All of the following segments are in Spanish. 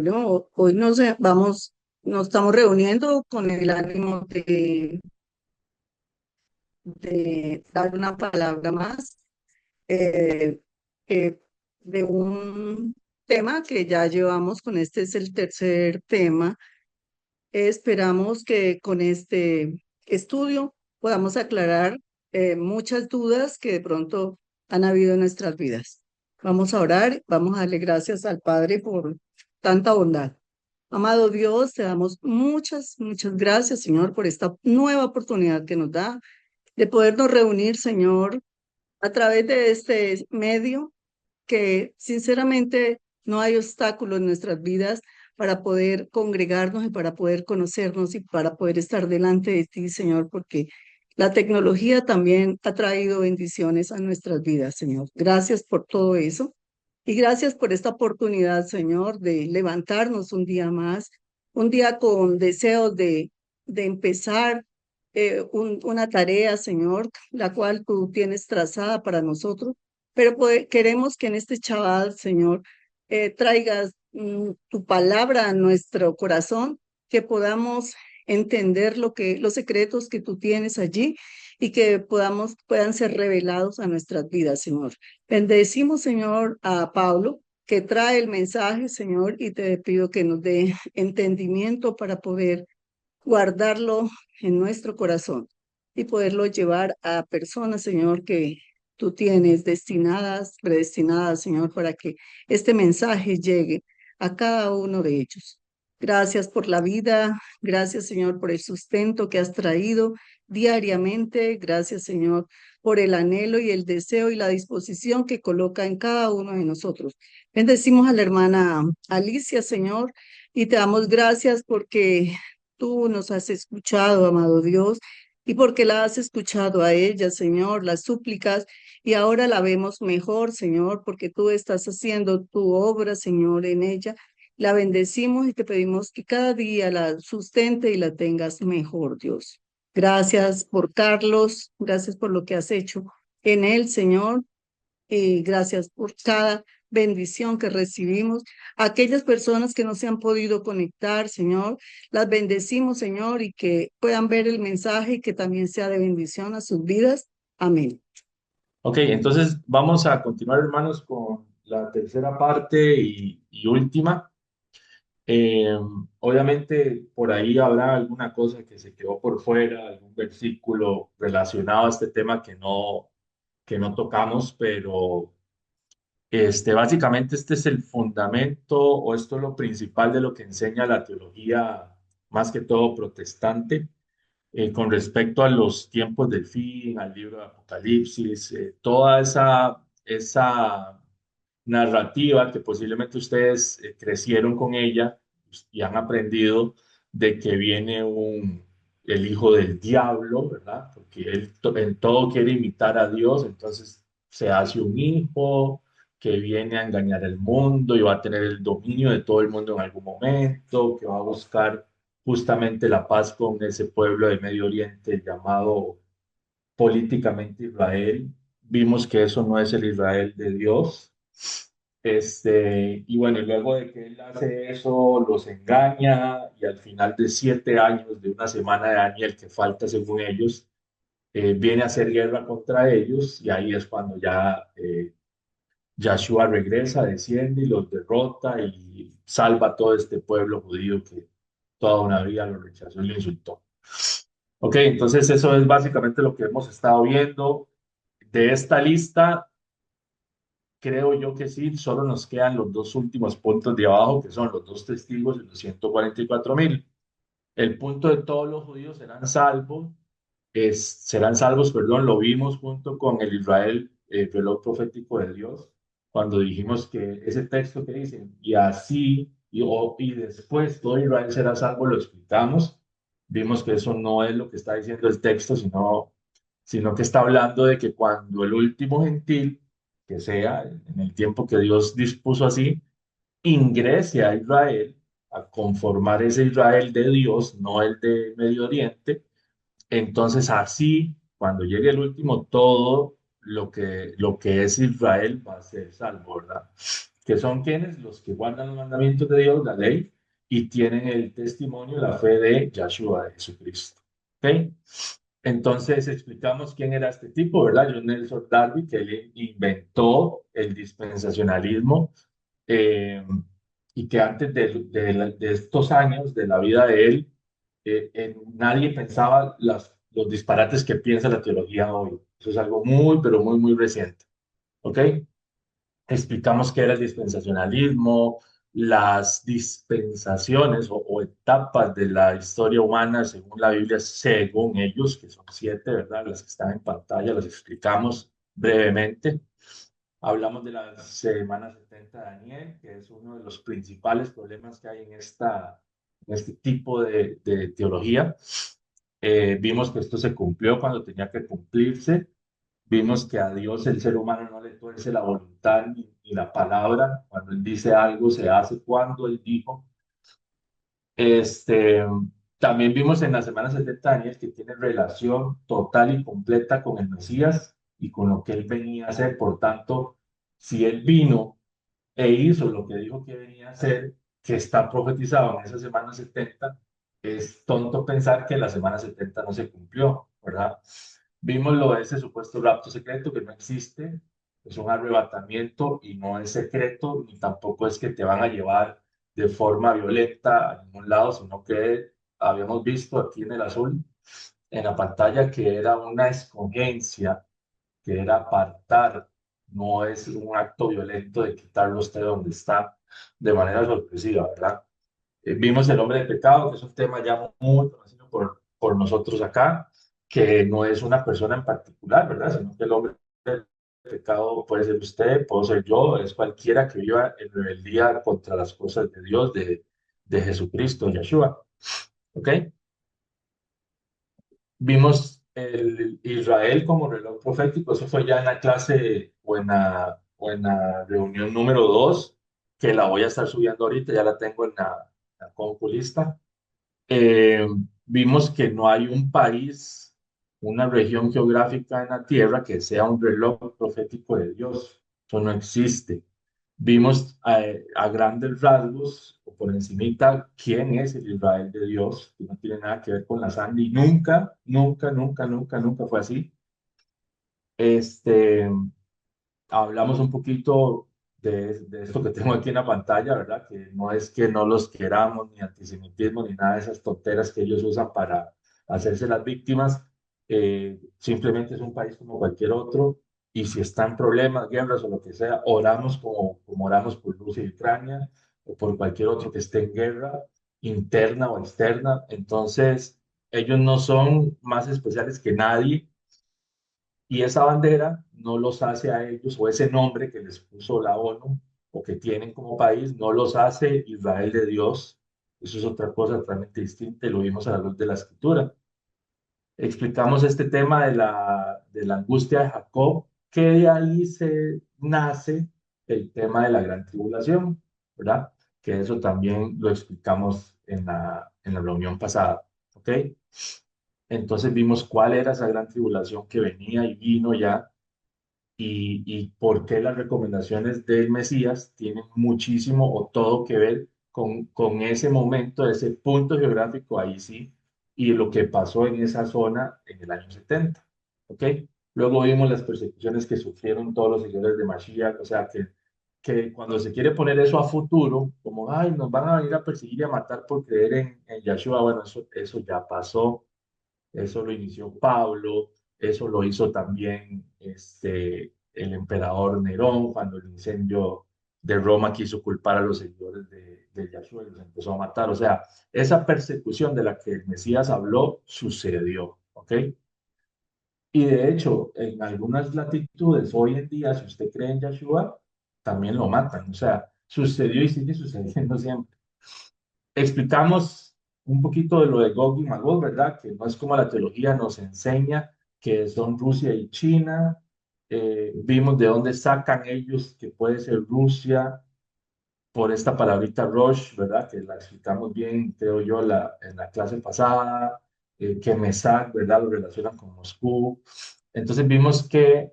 Bueno, hoy nos estamos reuniendo con el ánimo de dar una palabra más eh, eh, de un tema que ya llevamos. Con este es el tercer tema. Esperamos que con este estudio podamos aclarar muchas dudas que de pronto han habido en nuestras vidas. Vamos a orar, vamos a darle gracias al Padre por tanta bondad. Amado Dios, te damos muchas gracias, Señor, por esta nueva oportunidad que nos da de podernos reunir, Señor, a través de este medio, que sinceramente no hay obstáculos en nuestras vidas para poder congregarnos y para poder conocernos y para poder estar delante de ti, Señor, porque la tecnología también ha traído bendiciones a nuestras vidas, Señor. Gracias por todo eso. Y gracias por esta oportunidad, Señor, de levantarnos un día más, un día con deseos de empezar una tarea, Señor, la cual tú tienes trazada para nosotros. Pero queremos que en este chaval, Señor, traigas tu palabra a nuestro corazón, que podamos entender los secretos que tú tienes allí y que puedan ser revelados a nuestras vidas, Señor. Bendecimos, Señor, a Pablo, que trae el mensaje, Señor, y te pido que nos dé entendimiento para poder guardarlo en nuestro corazón y poderlo llevar a personas, Señor, que tú tienes destinadas, predestinadas, Señor, para que este mensaje llegue a cada uno de ellos. Gracias por la vida, gracias, Señor, por el sustento que has traído diariamente. Gracias, Señor, por el anhelo y el deseo y la disposición que coloca en cada uno de nosotros. Bendecimos a la hermana Alicia, Señor, y te damos gracias porque tú nos has escuchado, amado Dios, y porque la has escuchado a ella, Señor, las súplicas, y ahora la vemos mejor, Señor, porque tú estás haciendo tu obra, Señor, en ella. La bendecimos y te pedimos que cada día la sustente y la tengas mejor, Dios. Gracias por Carlos, gracias por lo que has hecho en él, Señor, y gracias por cada bendición que recibimos. Aquellas personas que no se han podido conectar, Señor, las bendecimos, Señor, y que puedan ver el mensaje y que también sea de bendición a sus vidas. Amén. Ok, entonces vamos a continuar, hermanos, con la tercera parte y última. Eh, Obviamente, por ahí habrá alguna cosa que se quedó por fuera, algún versículo relacionado a este tema que no tocamos, pero básicamente este es el fundamento o esto es lo principal de lo que enseña la teología, más que todo protestante, con respecto a los tiempos del fin, al libro de Apocalipsis, toda esa narrativa que posiblemente ustedes crecieron con ella y han aprendido de que viene el hijo del diablo, ¿verdad? Porque él en todo quiere imitar a Dios, entonces se hace un hijo que viene a engañar al mundo y va a tener el dominio de todo el mundo en algún momento, que va a buscar justamente la paz con ese pueblo de Medio Oriente llamado políticamente Israel. Vimos que eso no es el Israel de Dios. Y bueno, y luego de que él hace eso, los engaña y al final de 7 años, de una semana de Daniel que falta según ellos, viene a hacer guerra contra ellos y ahí es cuando ya Yahshua regresa, desciende y los derrota y salva a todo este pueblo judío que toda una vida lo rechazó y lo insultó. Ok, entonces eso es básicamente lo que hemos estado viendo. De esta lista, creo yo que sí, solo nos quedan los dos últimos puntos de abajo, que son los dos testigos y los 144.000. El punto de todos los judíos serán salvos, perdón, lo vimos junto con el Israel, reloj profético de Dios, cuando dijimos que ese texto que dice, y así, y después todo Israel será salvo, lo explicamos. Vimos que eso no es lo que está diciendo el texto, sino que está hablando de que cuando el último gentil, que sea en el tiempo que Dios dispuso así, ingrese a Israel, a conformar ese Israel de Dios, no el de Medio Oriente, entonces así, cuando llegue el último, todo lo que es Israel va a ser salvo, ¿verdad? que son quienes los que guardan los mandamientos de Dios, la ley, y tienen el testimonio, la fe de Yahshua, de Jesucristo. ¿Ok? Entonces explicamos quién era este tipo, ¿verdad? John Nelson Darby, que él inventó el dispensacionalismo eh, y que antes de estos años de la vida de él, nadie pensaba los disparates que piensa la teología hoy. Eso es algo muy, pero muy, muy reciente. ¿Ok? Explicamos qué era el dispensacionalismo, las dispensaciones o etapas de la historia humana según la Biblia, según ellos, que son siete, ¿verdad? Las que están en pantalla, las explicamos brevemente. Hablamos de la semana 70 de Daniel, que es uno de los principales problemas que hay en este tipo de teología. Vimos que esto se cumplió cuando tenía que cumplirse. Vimos que a Dios el ser humano no le tuerce la voluntad ni la palabra. Cuando Él dice algo, se hace cuando Él dijo. Este, también vimos en la semana 70 de Daniel que tiene relación total y completa con el Mesías y con lo que Él venía a hacer. Por tanto, si Él vino e hizo lo que dijo que venía a hacer, que está profetizado en esa semana 70, es tonto pensar que la semana 70 no se cumplió, ¿verdad? Vimos lo de ese supuesto rapto secreto que no existe, es un arrebatamiento y no es secreto, ni tampoco es que te van a llevar de forma violenta a ningún lado, sino que habíamos visto aquí en el azul, en la pantalla, que era una escogencia, que era apartar, no es un acto violento de quitarlo usted donde está de manera sorpresiva, ¿verdad? Vimos el hombre de pecado, que es un tema ya muy conocido por nosotros acá, que no es una persona en particular, ¿verdad? Sino que el hombre del pecado puede ser usted, puedo ser yo, es cualquiera que viva en rebeldía contra las cosas de Dios, de Jesucristo, Yeshua, ¿ok? Vimos el Israel como reloj profético, eso fue ya en la clase o en la reunión número 2, que la voy a estar subiendo ahorita, ya la tengo en la compu lista. Eh, Vimos que no hay un país, una región geográfica en la Tierra que sea un reloj profético de Dios, eso no existe. Vimos a grandes rasgos, o por encimita, quién es el Israel de Dios, que no tiene nada que ver con la sangre, y nunca, nunca, nunca, nunca, nunca fue así. Este, Hablamos un poquito de esto que tengo aquí en la pantalla, ¿verdad? Que no es que no los queramos, ni antisemitismo, ni nada de esas tonteras que ellos usan para hacerse las víctimas. Simplemente es un país como cualquier otro, y si está en problemas, guerras o lo que sea, oramos como oramos por Rusia y Ucrania, o por cualquier otro que esté en guerra, interna o externa. Entonces, ellos no son más especiales que nadie, y esa bandera no los hace a ellos, o ese nombre que les puso la ONU o que tienen como país, no los hace Israel de Dios. Eso es otra cosa totalmente distinta y lo vimos a la luz de la escritura. Explicamos este tema de la angustia de Jacob, que de ahí se nace el tema de la gran tribulación, ¿verdad? Que eso también lo explicamos en la reunión pasada, ¿ok? Entonces vimos cuál era esa gran tribulación que venía y vino ya, y por qué las recomendaciones del Mesías tienen muchísimo o todo que ver con ese momento, ese punto geográfico, ahí sí, y lo que pasó en esa zona en el año 70. ¿Ok? Luego vimos las persecuciones que sufrieron todos los seguidores de Mashiach, o sea que cuando se quiere poner eso a futuro, como, ay, nos van a venir a perseguir y a matar por creer en Yahshua, bueno, eso ya pasó. Eso lo inició Pablo, eso lo hizo también el emperador Nerón cuando el incendio de Roma quiso culpar a los seguidores de Yahshua y los empezó a matar. O sea, esa persecución de la que el Mesías habló sucedió, ¿ok? Y de hecho, en algunas latitudes hoy en día, si usted cree en Yahshua, también lo matan. O sea, sucedió y sigue sucediendo siempre. Explicamos un poquito de lo de Gog y Magog, ¿verdad? Que no es como la teología nos enseña, que son Rusia y China. Vimos de dónde sacan ellos que puede ser Rusia por esta palabrita Rosh, ¿verdad? Que la explicamos bien, creo yo, en la clase pasada, que Mesac, ¿verdad? Lo relacionan con Moscú. Entonces vimos que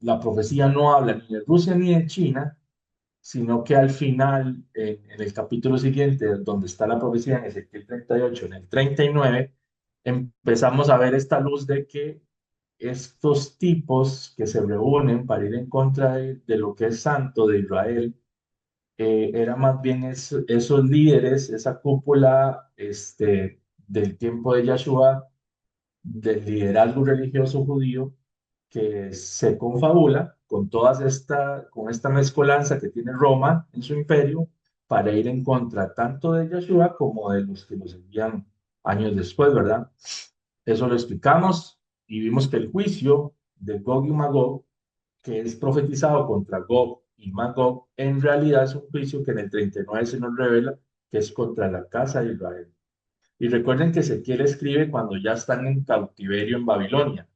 la profecía no habla ni de Rusia ni de China, sino que al final, en el capítulo siguiente, donde está la profecía en Ezequiel 38, en el 39, empezamos a ver esta luz de que estos tipos que se reúnen para ir en contra de lo que es santo de Israel, era más bien esos líderes, esa cúpula del tiempo de Yahshua, del liderazgo religioso judío, que se confabula con esta mezcolanza que tiene Roma en su imperio para ir en contra tanto de Yahshua como de los que lo seguían años después, ¿verdad? Eso lo explicamos y vimos que el juicio de Gog y Magog, que es profetizado contra Gog y Magog, en realidad es un juicio que en el 39 se nos revela que es contra la casa de Israel. Y recuerden que Ezequiel escribe cuando ya están en cautiverio en Babilonia.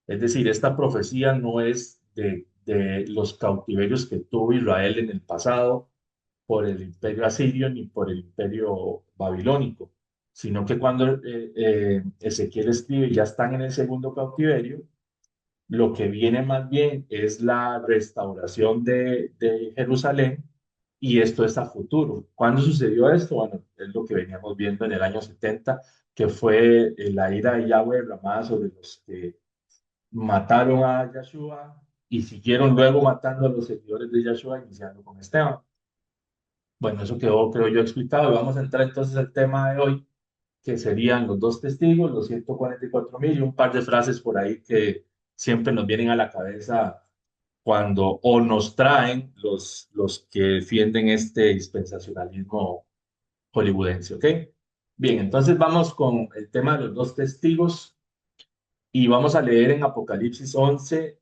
Es decir, esta profecía no es de los cautiverios que tuvo Israel en el pasado por el imperio asirio ni por el imperio babilónico, sino que cuando Ezequiel escribe ya están en el segundo cautiverio, lo que viene más bien es la restauración de Jerusalén y esto es a futuro. ¿Cuándo sucedió esto? Bueno, es lo que veníamos viendo en el año 70, que fue la ira de Yahweh derramada sobre los que mataron a Yahshua y siguieron luego matando a los seguidores de Yahshua, iniciando con Esteban. Bueno, eso quedó, creo yo, explicado. Y vamos a entrar entonces al tema de hoy, que serían los dos testigos, los 144.000 y un par de frases por ahí que siempre nos vienen a la cabeza cuando o nos traen los que defienden este dispensacionalismo hollywoodense, ¿ok? Bien, entonces vamos con el tema de los dos testigos y vamos a leer en Apocalipsis 11,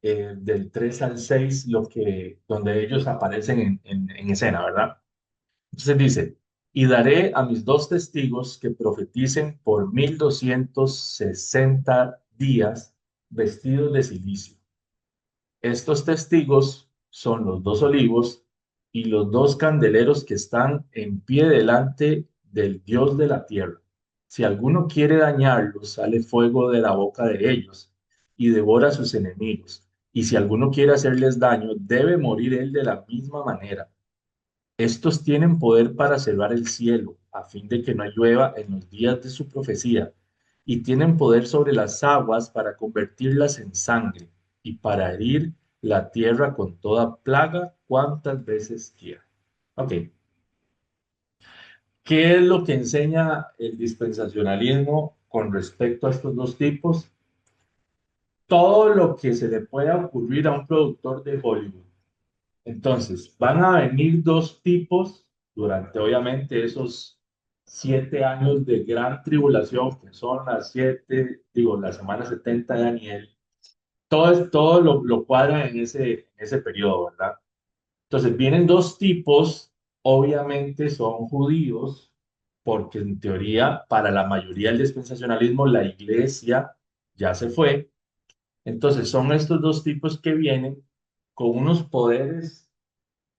del 3 al 6, donde ellos aparecen en escena, ¿verdad? Entonces dice, y daré a mis dos testigos que profeticen por 1260 días vestidos de silicio. Estos testigos son los dos olivos y los dos candeleros que están en pie delante del Dios de la tierra. Si alguno quiere dañarlos, sale fuego de la boca de ellos y devora a sus enemigos. Y si alguno quiere hacerles daño, debe morir él de la misma manera. Estos tienen poder para cerrar el cielo, a fin de que no llueva en los días de su profecía, y tienen poder sobre las aguas para convertirlas en sangre, y para herir la tierra con toda plaga cuantas veces quieran. Ok, ¿qué es lo que enseña el dispensacionalismo con respecto a estos dos tipos? Todo lo que se le pueda ocurrir a un productor de Hollywood. Entonces, van a venir dos tipos durante, obviamente, esos 7 años de gran tribulación, que son las la semana 70 de Daniel. Todo lo cuadra en ese periodo, ¿verdad? Entonces, vienen dos tipos, obviamente son judíos, porque en teoría, para la mayoría del dispensacionalismo, la iglesia ya se fue. Entonces, son estos dos tipos que vienen con unos poderes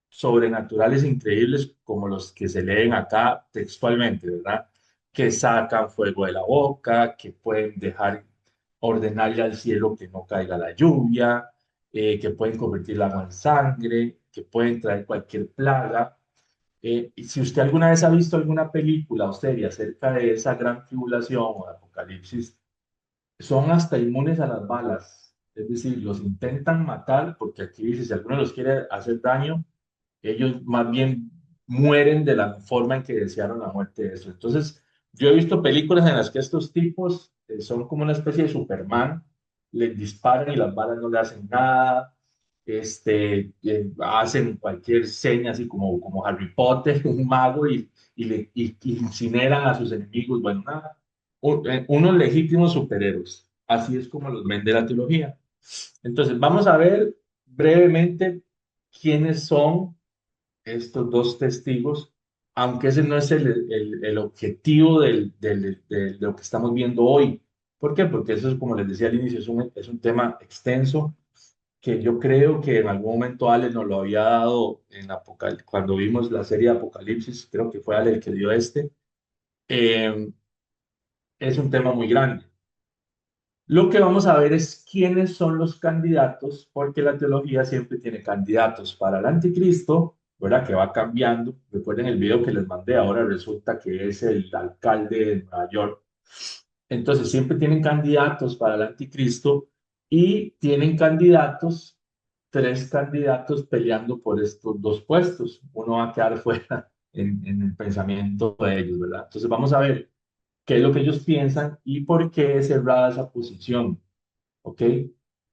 sobrenaturales increíbles como los que se leen acá textualmente, ¿verdad? Que sacan fuego de la boca, que pueden ordenarle al cielo que no caiga la lluvia, que pueden convertir el agua en sangre, que pueden traer cualquier plaga. Y si usted alguna vez ha visto alguna película o serie acerca de esa gran tribulación o de Apocalipsis, son hasta inmunes a las balas. Es decir, los intentan matar porque aquí dice, si alguno los quiere hacer daño, ellos más bien mueren de la forma en que desearon la muerte de eso. Entonces, yo he visto películas en las que estos tipos son como una especie de Superman, les disparan y las balas no le hacen nada, hacen cualquier seña, así como Harry Potter, un mago, y incineran a sus enemigos. Bueno, nada, unos legítimos superhéroes. Así es como los vende la teología. Entonces, vamos a ver brevemente quiénes son estos dos testigos, aunque ese no es el objetivo de lo que estamos viendo hoy. ¿Por qué? Porque eso es, como les decía al inicio, es un tema extenso que yo creo que en algún momento Ale nos lo había dado cuando vimos la serie de Apocalipsis, creo que fue Ale el que dio este. Es un tema muy grande. Lo que vamos a ver es quiénes son los candidatos, porque la teología siempre tiene candidatos para el anticristo, ¿verdad? Que va cambiando. Recuerden el video que les mandé, ahora resulta que es el alcalde de Nueva York. Entonces, siempre tienen candidatos para el anticristo y tienen candidatos, tres candidatos peleando por estos dos puestos. Uno va a quedar fuera en el pensamiento de ellos, ¿verdad? Entonces, vamos a ver qué es lo que ellos piensan y por qué es cerrada esa posición, ¿ok?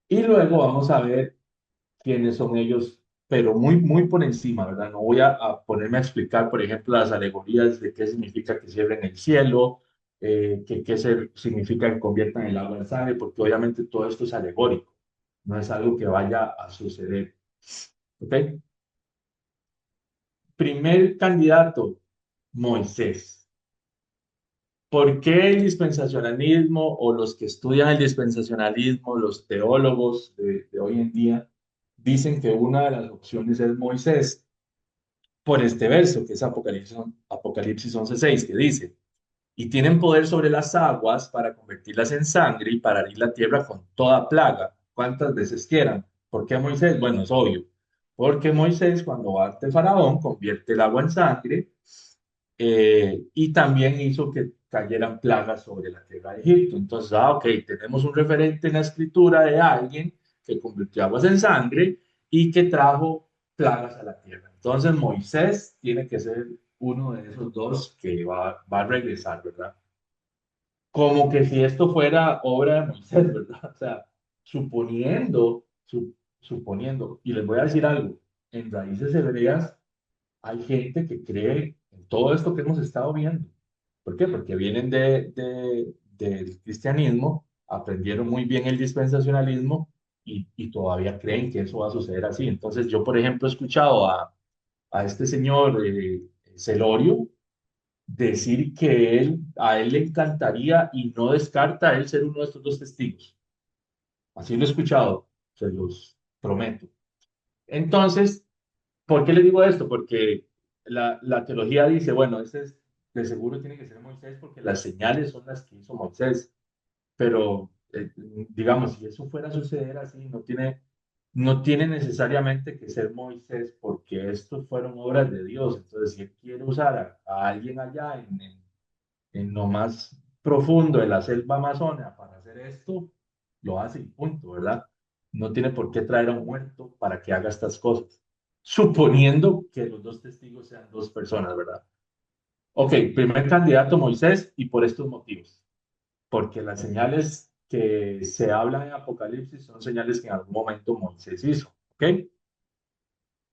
Y luego vamos a ver quiénes son ellos, pero muy por encima, ¿verdad? No voy a ponerme a explicar, por ejemplo, las alegorías de qué significa que cierren el cielo, significa que conviertan el agua en sangre, porque obviamente todo esto es alegórico, no es algo que vaya a suceder, ¿ok? Primer candidato, Moisés. ¿Por qué el dispensacionalismo o los que estudian el dispensacionalismo, los teólogos de hoy en día, dicen que una de las opciones es Moisés? Por este verso, que es Apocalipsis 11:6, que dice, y tienen poder sobre las aguas para convertirlas en sangre y para herir la tierra con toda plaga, cuantas veces quieran. ¿Por qué Moisés? Bueno, es obvio. Porque Moisés, cuando va ante Faraón, convierte el agua en sangre y también hizo que cayeran plagas sobre la tierra de Egipto. Entonces, ok, tenemos un referente en la escritura de alguien que convirtió aguas en sangre y que trajo plagas a la tierra. Entonces, Moisés tiene que ser uno de esos dos que va a regresar, ¿verdad? Como que si esto fuera obra de Moisés, ¿verdad? O sea, suponiendo, y les voy a decir algo, en Raíces Hebreas hay gente que cree en todo esto que hemos estado viendo. ¿Por qué? Porque vienen del cristianismo, aprendieron muy bien el dispensacionalismo y todavía creen que eso va a suceder así. Entonces, yo, por ejemplo, he escuchado a este señor Celorio decir que a él le encantaría y no descarta él ser uno de estos dos testigos. Así lo he escuchado, se los prometo. Entonces, ¿por qué le digo esto? Porque la teología dice, bueno, de seguro tiene que ser Moisés porque las señales son las que hizo Moisés. Pero, digamos, si eso fuera a suceder así, no tiene necesariamente que ser Moisés porque estos fueron obras de Dios. Entonces, si él quiere usar a alguien allá en lo más profundo de la selva amazona para hacer esto, lo hace y punto, ¿verdad? No tiene por qué traer a un muerto para que haga estas cosas, suponiendo que los dos testigos sean dos personas, ¿verdad? Ok, primer candidato Moisés y por estos motivos, porque las señales que se hablan en Apocalipsis son señales que en algún momento Moisés hizo, ¿ok?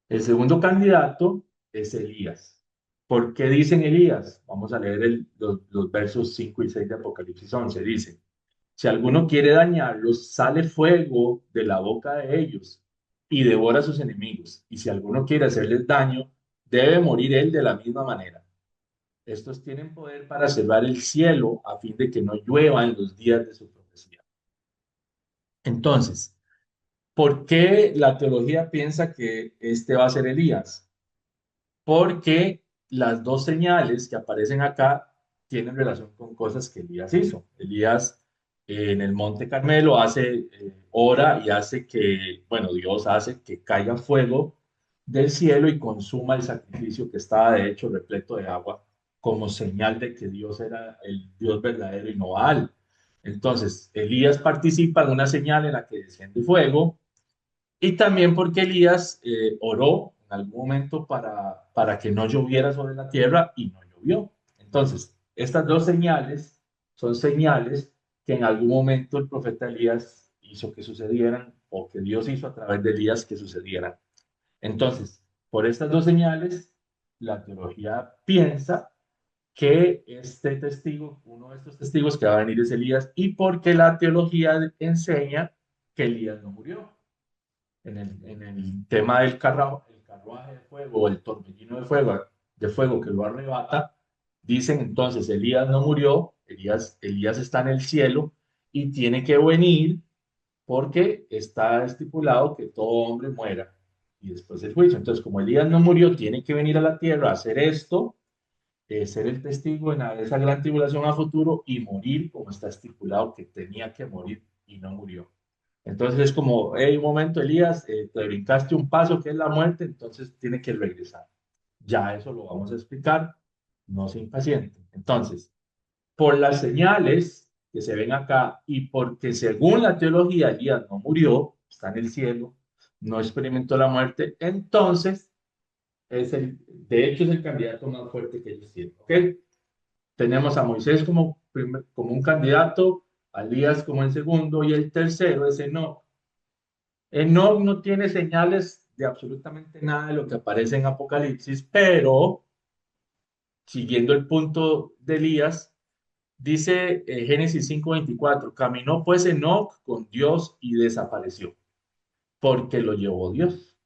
El segundo candidato es Elías. ¿Por qué dicen Elías? Vamos a leer los versos 5 y 6 de Apocalipsis 11. Dice, si alguno quiere dañarlos, sale fuego de la boca de ellos y devora a sus enemigos. Y si alguno quiere hacerles daño, debe morir él de la misma manera. Estos tienen poder para cerrar el cielo a fin de que no llueva en los días de su profecía. Entonces, ¿por qué la teología piensa que este va a ser Elías? Porque las dos señales que aparecen acá tienen relación con cosas que Elías hizo. Elías en el Monte Carmelo ora y hace que, bueno, Dios hace que caiga fuego del cielo y consuma el sacrificio que estaba de hecho repleto de agua como señal de que Dios era el Dios verdadero y no Baal. Entonces, Elías participa en una señal en la que desciende fuego y también porque Elías oró en algún momento para que no lloviera sobre la tierra y no llovió. Entonces, estas dos señales son señales que en algún momento el profeta Elías hizo que sucedieran o que Dios hizo a través de Elías que sucedieran. Entonces, por estas dos señales, la teología piensa que este testigo, uno de estos testigos que va a venir es Elías, y porque la teología enseña que Elías no murió en el tema el carruaje de fuego o el torbellino de fuego que lo arrebata, dicen entonces, Elías no murió, Elías está en el cielo y tiene que venir porque está estipulado que todo hombre muera y después el juicio. Entonces, como Elías no murió, tiene que venir a la tierra a hacer esto, ser el testigo en esa gran tribulación a futuro y morir como está estipulado que tenía que morir y no murió. Entonces es como, hey, un momento, Elías, te brincaste un paso que es la muerte, entonces tiene que regresar. Ya eso lo vamos a explicar, no se impaciente. Entonces, por las señales que se ven acá y porque según la teología Elías no murió, está en el cielo, no experimentó la muerte, entonces de hecho es el candidato más fuerte que ellos tienen, ¿ok? Tenemos a Moisés como un candidato, a Elías como el segundo y el tercero es Enoc. Enoc no tiene señales de absolutamente nada de lo que aparece en Apocalipsis, pero siguiendo el punto de Elías, dice Génesis 5:24, caminó pues Enoc con Dios y desapareció, porque lo llevó Dios.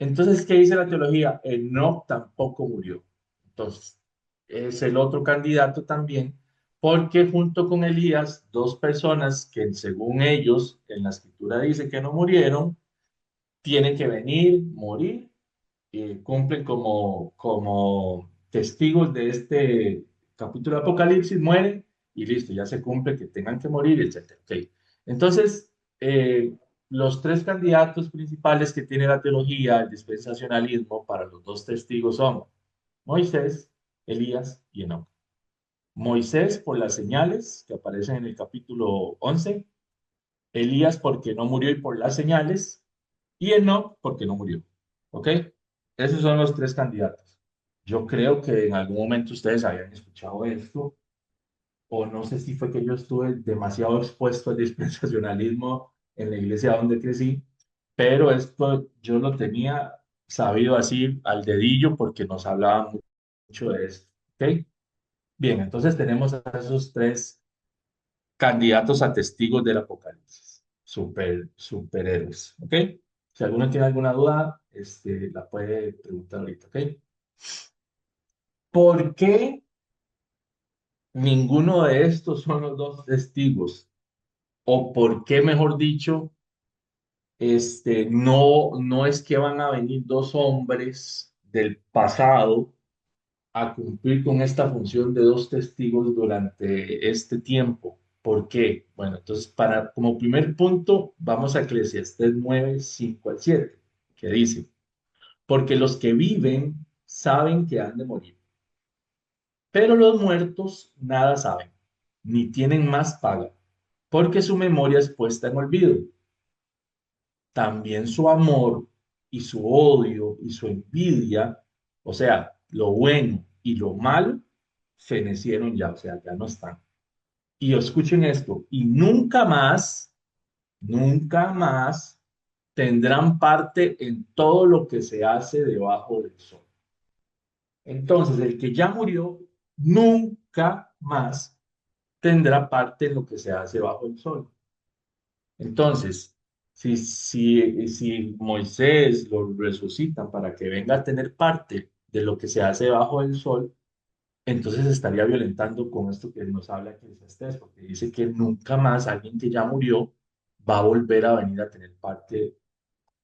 Entonces, ¿qué dice la teología? Enoc tampoco murió. Entonces, es el otro candidato también, porque junto con Elías, dos personas que según ellos, en la escritura dice que no murieron, tienen que venir, morir, cumplen como testigos de este capítulo de Apocalipsis, mueren y listo, ya se cumple que tengan que morir, etcétera. Okay. Entonces, los tres candidatos principales que tiene la teología, el dispensacionalismo, para los dos testigos son Moisés, Elías y Enoc. Moisés por las señales que aparecen en el capítulo 11, Elías porque no murió y por las señales, y Enoch porque no murió. ¿Ok? Esos son los tres candidatos. Yo creo que en algún momento ustedes habían escuchado esto, o no sé si fue que yo estuve demasiado expuesto al dispensacionalismo en la iglesia donde crecí, pero esto yo lo tenía sabido así al dedillo porque nos hablaban mucho de esto. ¿Ok? Bien, entonces tenemos a esos tres candidatos a testigos del Apocalipsis, superhéroes, ¿ok? Si alguno tiene alguna duda, la puede preguntar ahorita, ¿ok? ¿Por qué ninguno de estos son los dos testigos? O por qué, mejor dicho, no es que van a venir dos hombres del pasado a cumplir con esta función de dos testigos durante este tiempo. ¿Por qué? Bueno, entonces, como primer punto, vamos a Eclesiastés 9, 5 al 7, que dice, porque los que viven saben que han de morir, pero los muertos nada saben, ni tienen más paga, porque su memoria es puesta en olvido. También su amor y su odio y su envidia, o sea, lo bueno y lo malo, fenecieron ya, o sea, ya no están. Y escuchen esto, y nunca más tendrán parte en todo lo que se hace debajo del sol. Entonces, el que ya murió, nunca más tendrá parte en lo que se hace bajo el sol. Entonces, si Moisés lo resucitan para que venga a tener parte de lo que se hace bajo el sol, entonces estaría violentando con esto que nos habla Eclesiastés, porque dice que nunca más alguien que ya murió va a volver a venir a tener parte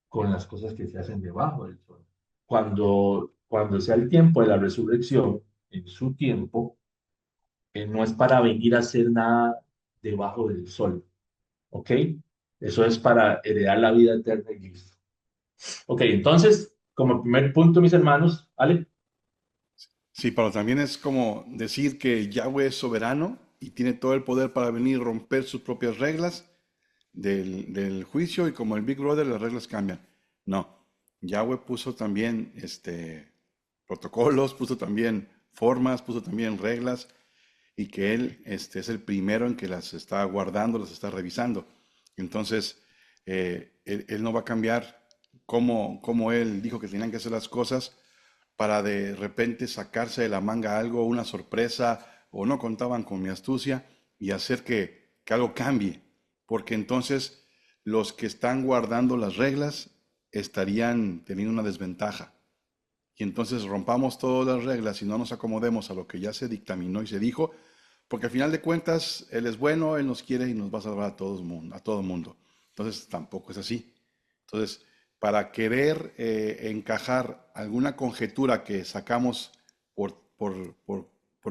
con las cosas que se hacen debajo del sol. Cuando sea el tiempo de la resurrección, en su tiempo, no es para venir a hacer nada debajo del sol, ¿ok? Eso es para heredar la vida eterna y listo. Ok, entonces, como primer punto, mis hermanos, ¿vale? Sí, pero también es como decir que Yahweh es soberano y tiene todo el poder para venir a romper sus propias reglas del juicio y como el Big Brother las reglas cambian. No, Yahweh puso también protocolos, puso también formas, puso también reglas y que Él es el primero en que las está guardando, las está revisando. Entonces, él no va a cambiar como Él dijo que tenían que hacer las cosas para de repente sacarse de la manga algo, una sorpresa, o no contaban con mi astucia y hacer que algo cambie. Porque entonces los que están guardando las reglas estarían teniendo una desventaja. Y entonces rompamos todas las reglas y no nos acomodemos a lo que ya se dictaminó y se dijo, porque al final de cuentas Él es bueno, Él nos quiere y nos va a salvar a todo mundo. Entonces tampoco es así. Entonces, para querer encajar alguna conjetura que sacamos por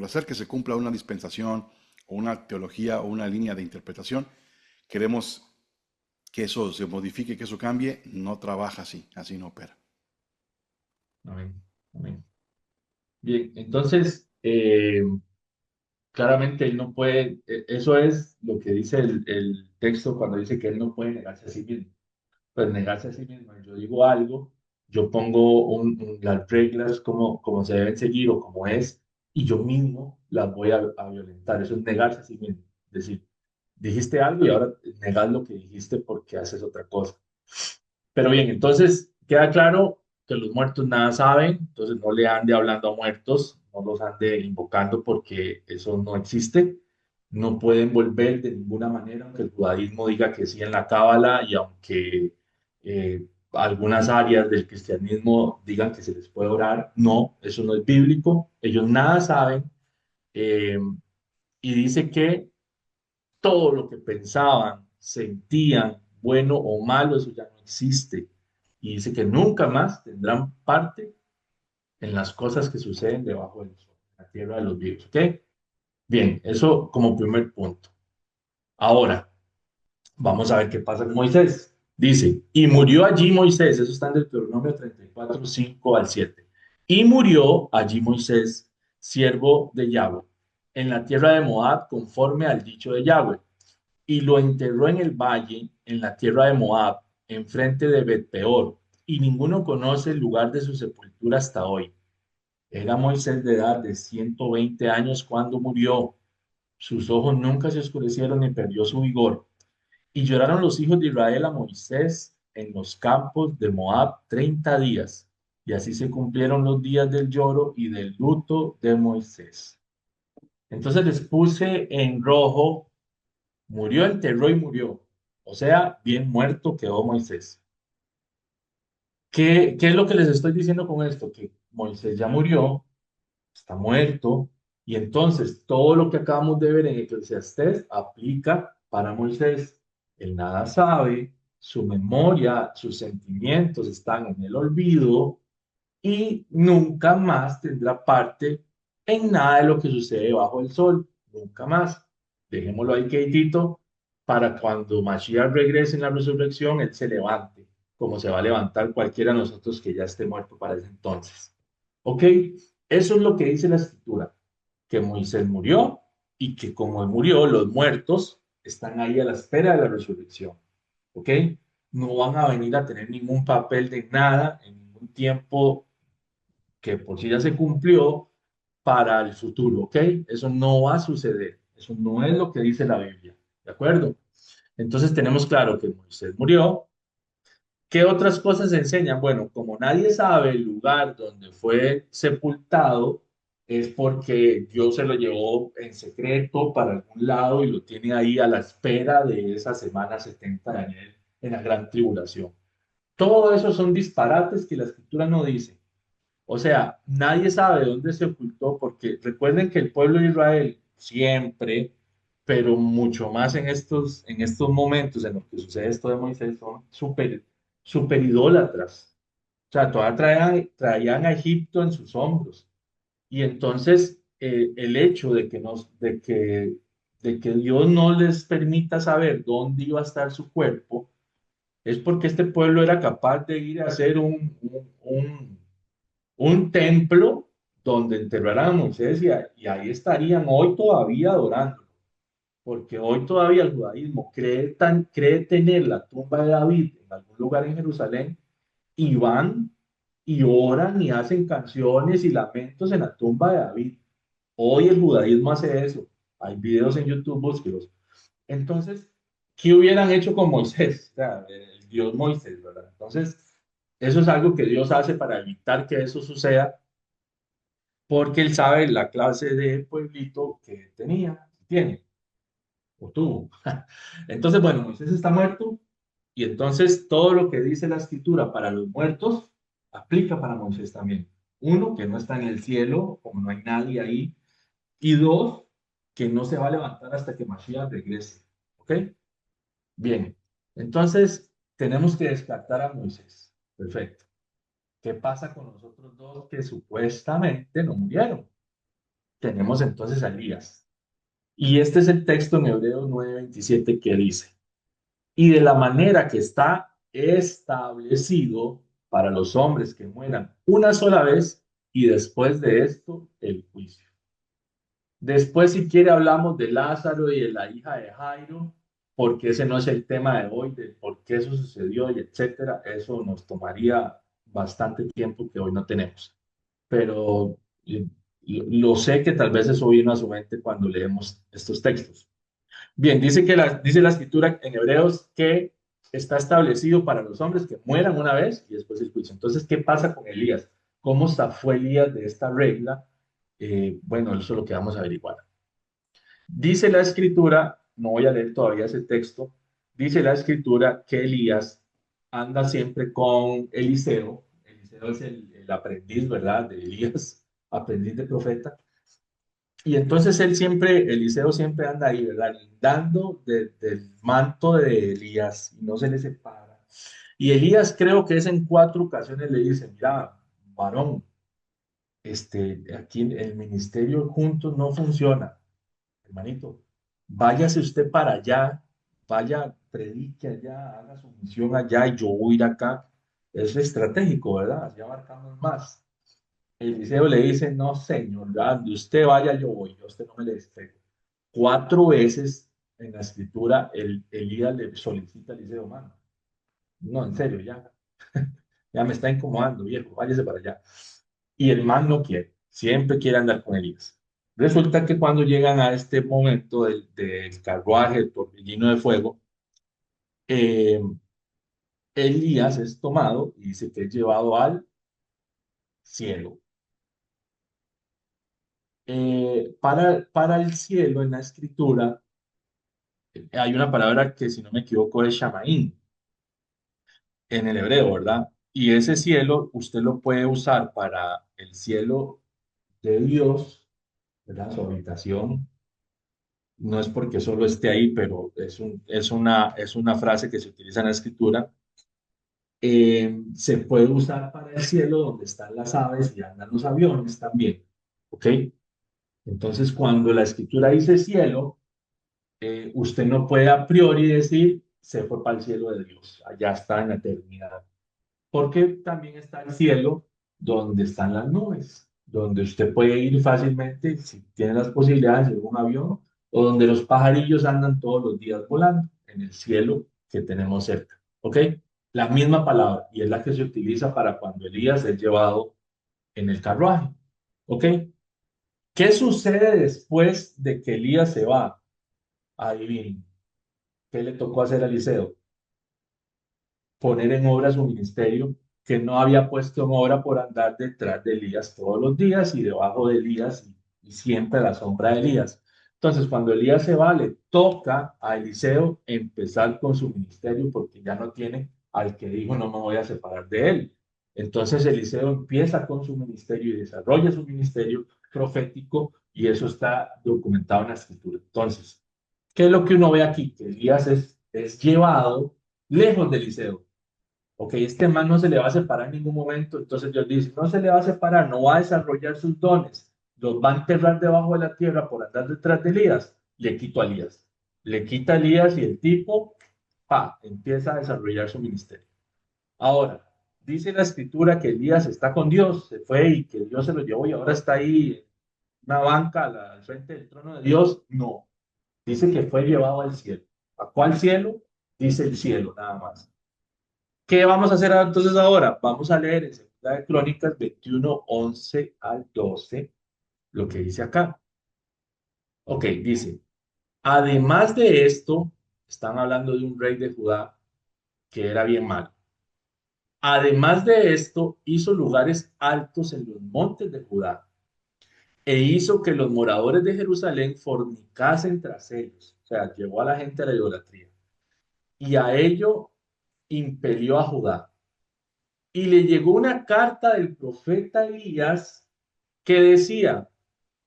hacer que se cumpla una dispensación o una teología o una línea de interpretación, queremos que eso se modifique, que eso cambie, no trabaja así, así no opera. Amén. Amén. Bien, entonces, claramente él no puede, eso es lo que dice el texto cuando dice que él no puede negarse a sí mismo. Pues negarse a sí mismo. Yo digo algo, yo pongo las reglas como se deben seguir o como es, y yo mismo las voy a violentar. Eso es negarse a sí mismo. Es decir, dijiste algo y ahora negas lo que dijiste porque haces otra cosa. Pero bien, entonces queda claro que los muertos nada saben, entonces no le ande hablando a muertos, no los ande invocando porque eso no existe. No pueden volver de ninguna manera, aunque el judaísmo diga que sí en la Cábala y aunque algunas áreas del cristianismo digan que se les puede orar. No, eso no es bíblico. Ellos nada saben, eh, y dice que todo lo que pensaban, sentían, bueno o malo, eso ya no existe. Y dice que nunca más tendrán parte en las cosas que suceden debajo del sol, en la tierra de los vivos. ¿Ok? Bien, eso como primer punto. Ahora, vamos a ver qué pasa con Moisés. Dice, y murió allí Moisés, eso está en Deuteronomio 34, 5 al 7. Y murió allí Moisés, siervo de Yahweh, en la tierra de Moab, conforme al dicho de Yahweh, y lo enterró en el valle, en la tierra de Moab, enfrente de Bet-peor, y ninguno conoce el lugar de su sepultura hasta hoy. Era Moisés de edad de 120 años cuando murió. Sus ojos nunca se oscurecieron ni perdió su vigor. Y lloraron los hijos de Israel a Moisés en los campos de Moab 30 días. Y así se cumplieron los días del lloro y del luto de Moisés. Entonces les puse en rojo: murió, enterró y murió. O sea, bien muerto quedó Moisés. ¿Qué es lo que les estoy diciendo con esto? Que Moisés ya murió, está muerto, y entonces todo lo que acabamos de ver en Eclesiastés aplica para Moisés. Él nada sabe, su memoria, sus sentimientos están en el olvido y nunca más tendrá parte en nada de lo que sucede bajo el sol. Nunca más. Dejémoslo ahí quietito para cuando Mashiach regrese en la resurrección, él se levante, como se va a levantar cualquiera de nosotros que ya esté muerto para ese entonces. ¿Ok? Eso es lo que dice la escritura, que Moisés murió y que como él murió, los muertos están ahí a la espera de la resurrección. ¿Ok? No van a venir a tener ningún papel de nada en ningún tiempo que por sí ya se cumplió para el futuro, ¿ok? Eso no va a suceder. Eso no es lo que dice la Biblia, ¿de acuerdo? Entonces tenemos claro que Moisés murió. ¿Qué otras cosas se enseñan? Bueno, como nadie sabe el lugar donde fue sepultado, es porque Dios se lo llevó en secreto para algún lado y lo tiene ahí a la espera de esa semana 70 de Daniel en la gran tribulación. Todo eso son disparates que la escritura no dice. O sea, nadie sabe dónde se ocultó, porque recuerden que el pueblo de Israel siempre, pero mucho más en estos momentos en los que sucede esto de Moisés, son súper idólatras. O sea, todavía traían a Egipto en sus hombros. Y entonces el hecho de que Dios no les permita saber dónde iba a estar su cuerpo, es porque este pueblo era capaz de ir a hacer un templo donde enterraran a Moisés y ahí estarían hoy todavía adorando, porque hoy todavía el judaísmo cree tener la tumba de David en algún lugar en Jerusalén y van y oran y hacen canciones y lamentos en la tumba de David. Hoy el judaísmo hace eso. Hay videos en YouTube, búsquelos. Entonces, ¿qué hubieran hecho con Moisés? O sea, el Dios Moisés, ¿verdad? Entonces, eso es algo que Dios hace para evitar que eso suceda porque él sabe la clase de pueblito que tenía, tiene o tuvo. Entonces, bueno, Moisés está muerto y entonces todo lo que dice la escritura para los muertos aplica para Moisés también. Uno, que no está en el cielo, como no hay nadie ahí, y dos, que no se va a levantar hasta que Mashiach regrese. ¿Ok? Bien, entonces tenemos que descartar a Moisés. Perfecto. ¿Qué pasa con los otros dos que supuestamente no murieron? Tenemos entonces a Elías. Y este es el texto en Hebreos 9:27 que dice: y de la manera que está establecido para los hombres que mueran una sola vez y después de esto el juicio. Después, si quiere, hablamos de Lázaro y de la hija de Jairo, porque ese no es el tema de hoy, de por qué eso sucedió y etcétera. Eso nos tomaría bastante tiempo que hoy no tenemos. Pero lo sé que tal vez eso vino a su mente cuando leemos estos textos. Bien, dice la escritura en Hebreos que está establecido para los hombres que mueran una vez y después el juicio. Entonces, ¿qué pasa con Elías? ¿Cómo zafó Elías de esta regla? Bueno, eso es lo que vamos a averiguar. Dice la escritura, no voy a leer todavía ese texto, dice la escritura que Elías anda siempre con Eliseo. Eliseo es el aprendiz, ¿verdad? De Elías, aprendiz de profeta. Y entonces Eliseo siempre anda ahí, ¿verdad? Lindando del manto de Elías y no se le separa. Y Elías creo que es en 4 ocasiones le dice, mira, varón, aquí en el ministerio juntos no funciona, hermanito. Váyase usted para allá, vaya, predique allá, haga su misión allá y yo voy a ir acá. Es estratégico, ¿verdad? Así abarcamos más. Eliseo le dice, no, señor, ya, donde usted vaya, yo voy, yo a usted no me le despego. 4 veces en la escritura Elías le solicita a Eliseo, mano. No, en serio, ya, ya me está incomodando, viejo, váyase para allá. Y el man no quiere, siempre quiere andar con Elías. Resulta que cuando llegan a este momento del carruaje, el torbellino de fuego, eh, Elías es tomado y dice que es llevado al cielo. Para el cielo en la escritura hay una palabra que, si no me equivoco, es Shamaín en el hebreo, ¿verdad? Y ese cielo usted lo puede usar para el cielo de Dios, ¿verdad? Su habitación. No es porque solo esté ahí, pero es una frase que se utiliza en la escritura. Se puede usar para el cielo donde están las aves y andan los aviones también. ¿Ok? Entonces, cuando la escritura dice cielo, usted no puede a priori decir se fue para el cielo de Dios, allá está en la eternidad, porque también está el cielo donde están las nubes, donde usted puede ir fácilmente si tiene las posibilidades de un avión, o donde los pajarillos andan todos los días volando en el cielo que tenemos cerca. ¿Ok? La misma palabra, y es la que se utiliza para cuando Elías es llevado en el carruaje. ¿Ok? ¿Qué sucede después de que Elías se va? Adivinen. ¿Qué le tocó hacer a Eliseo? Poner en obra su ministerio que no había puesto en obra por andar detrás de Elías todos los días y debajo de Elías y siempre a la sombra de Elías. Entonces, cuando Elías se va, le toca a Eliseo empezar con su ministerio porque ya no tiene al que dijo no me voy a separar de él. Entonces, Eliseo empieza con su ministerio y desarrolla su ministerio profético y eso está documentado en la escritura. Entonces, ¿qué es lo que uno ve aquí? Que Elías es llevado lejos de Eliseo. Ok, este man no se le va a separar en ningún momento, entonces Dios dice, no se le va a separar, no va a desarrollar sus dones, los va a enterrar debajo de la tierra por andar detrás de Elías, le quito a Elías. Le quita a Elías y el tipo, empieza a desarrollar su ministerio. Ahora, dice la escritura que Elías está con Dios, se fue y que Dios se lo llevó y ahora está ahí en una banca al frente del trono de Dios. No, dice que fue llevado al cielo. ¿A cuál cielo? Dice el cielo, nada más. ¿Qué vamos a hacer entonces ahora? Vamos a leer en Segunda de Crónicas 21, 11 al 12, lo que dice acá. Ok, dice, además de esto, están hablando de un rey de Judá que era bien malo. Además de esto, hizo lugares altos en los montes de Judá e hizo que los moradores de Jerusalén fornicasen tras ellos. O sea, llevó a la gente a la idolatría. Y a ello impelió a Judá. Y le llegó una carta del profeta Elías que decía,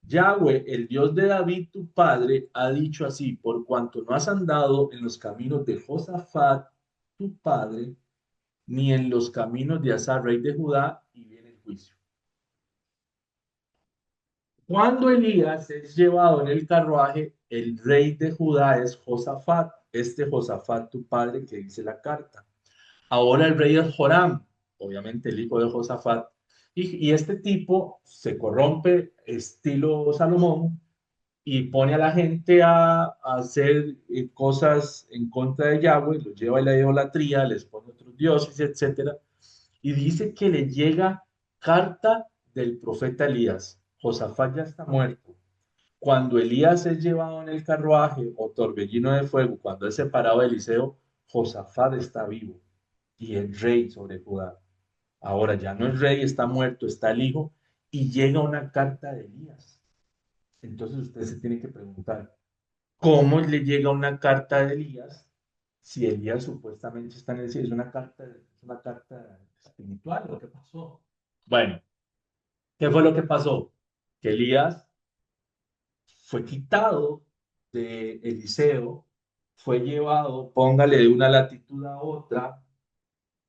Yahweh, el Dios de David, tu padre, ha dicho así, por cuanto no has andado en los caminos de Josafat, tu padre, ni en los caminos de Asa, rey de Judá, y viene el juicio. Cuando Elías es llevado en el carruaje, el rey de Judá es Josafat, este Josafat tu padre que dice la carta. Ahora el rey es Joram, obviamente el hijo de Josafat, y este tipo se corrompe estilo Salomón y pone a la gente a hacer cosas en contra de Yahweh, los lleva a la idolatría, les pone otros dioses, etcétera, y dice que le llega carta del profeta Elías. Josafat ya está muerto. Cuando Elías es llevado en el carruaje o torbellino de fuego, cuando es separado de Eliseo, Josafat está vivo y es rey sobre Judá. Ahora ya no es rey, está muerto, está el hijo, y llega una carta de Elías. Entonces usted se tiene que preguntar, ¿cómo le llega una carta de Elías si Elías supuestamente está en el cielo? Es una carta espiritual, ¿lo que pasó? Bueno, ¿qué fue lo que pasó? Que Elías fue quitado de Eliseo, fue llevado, póngale de una latitud a otra,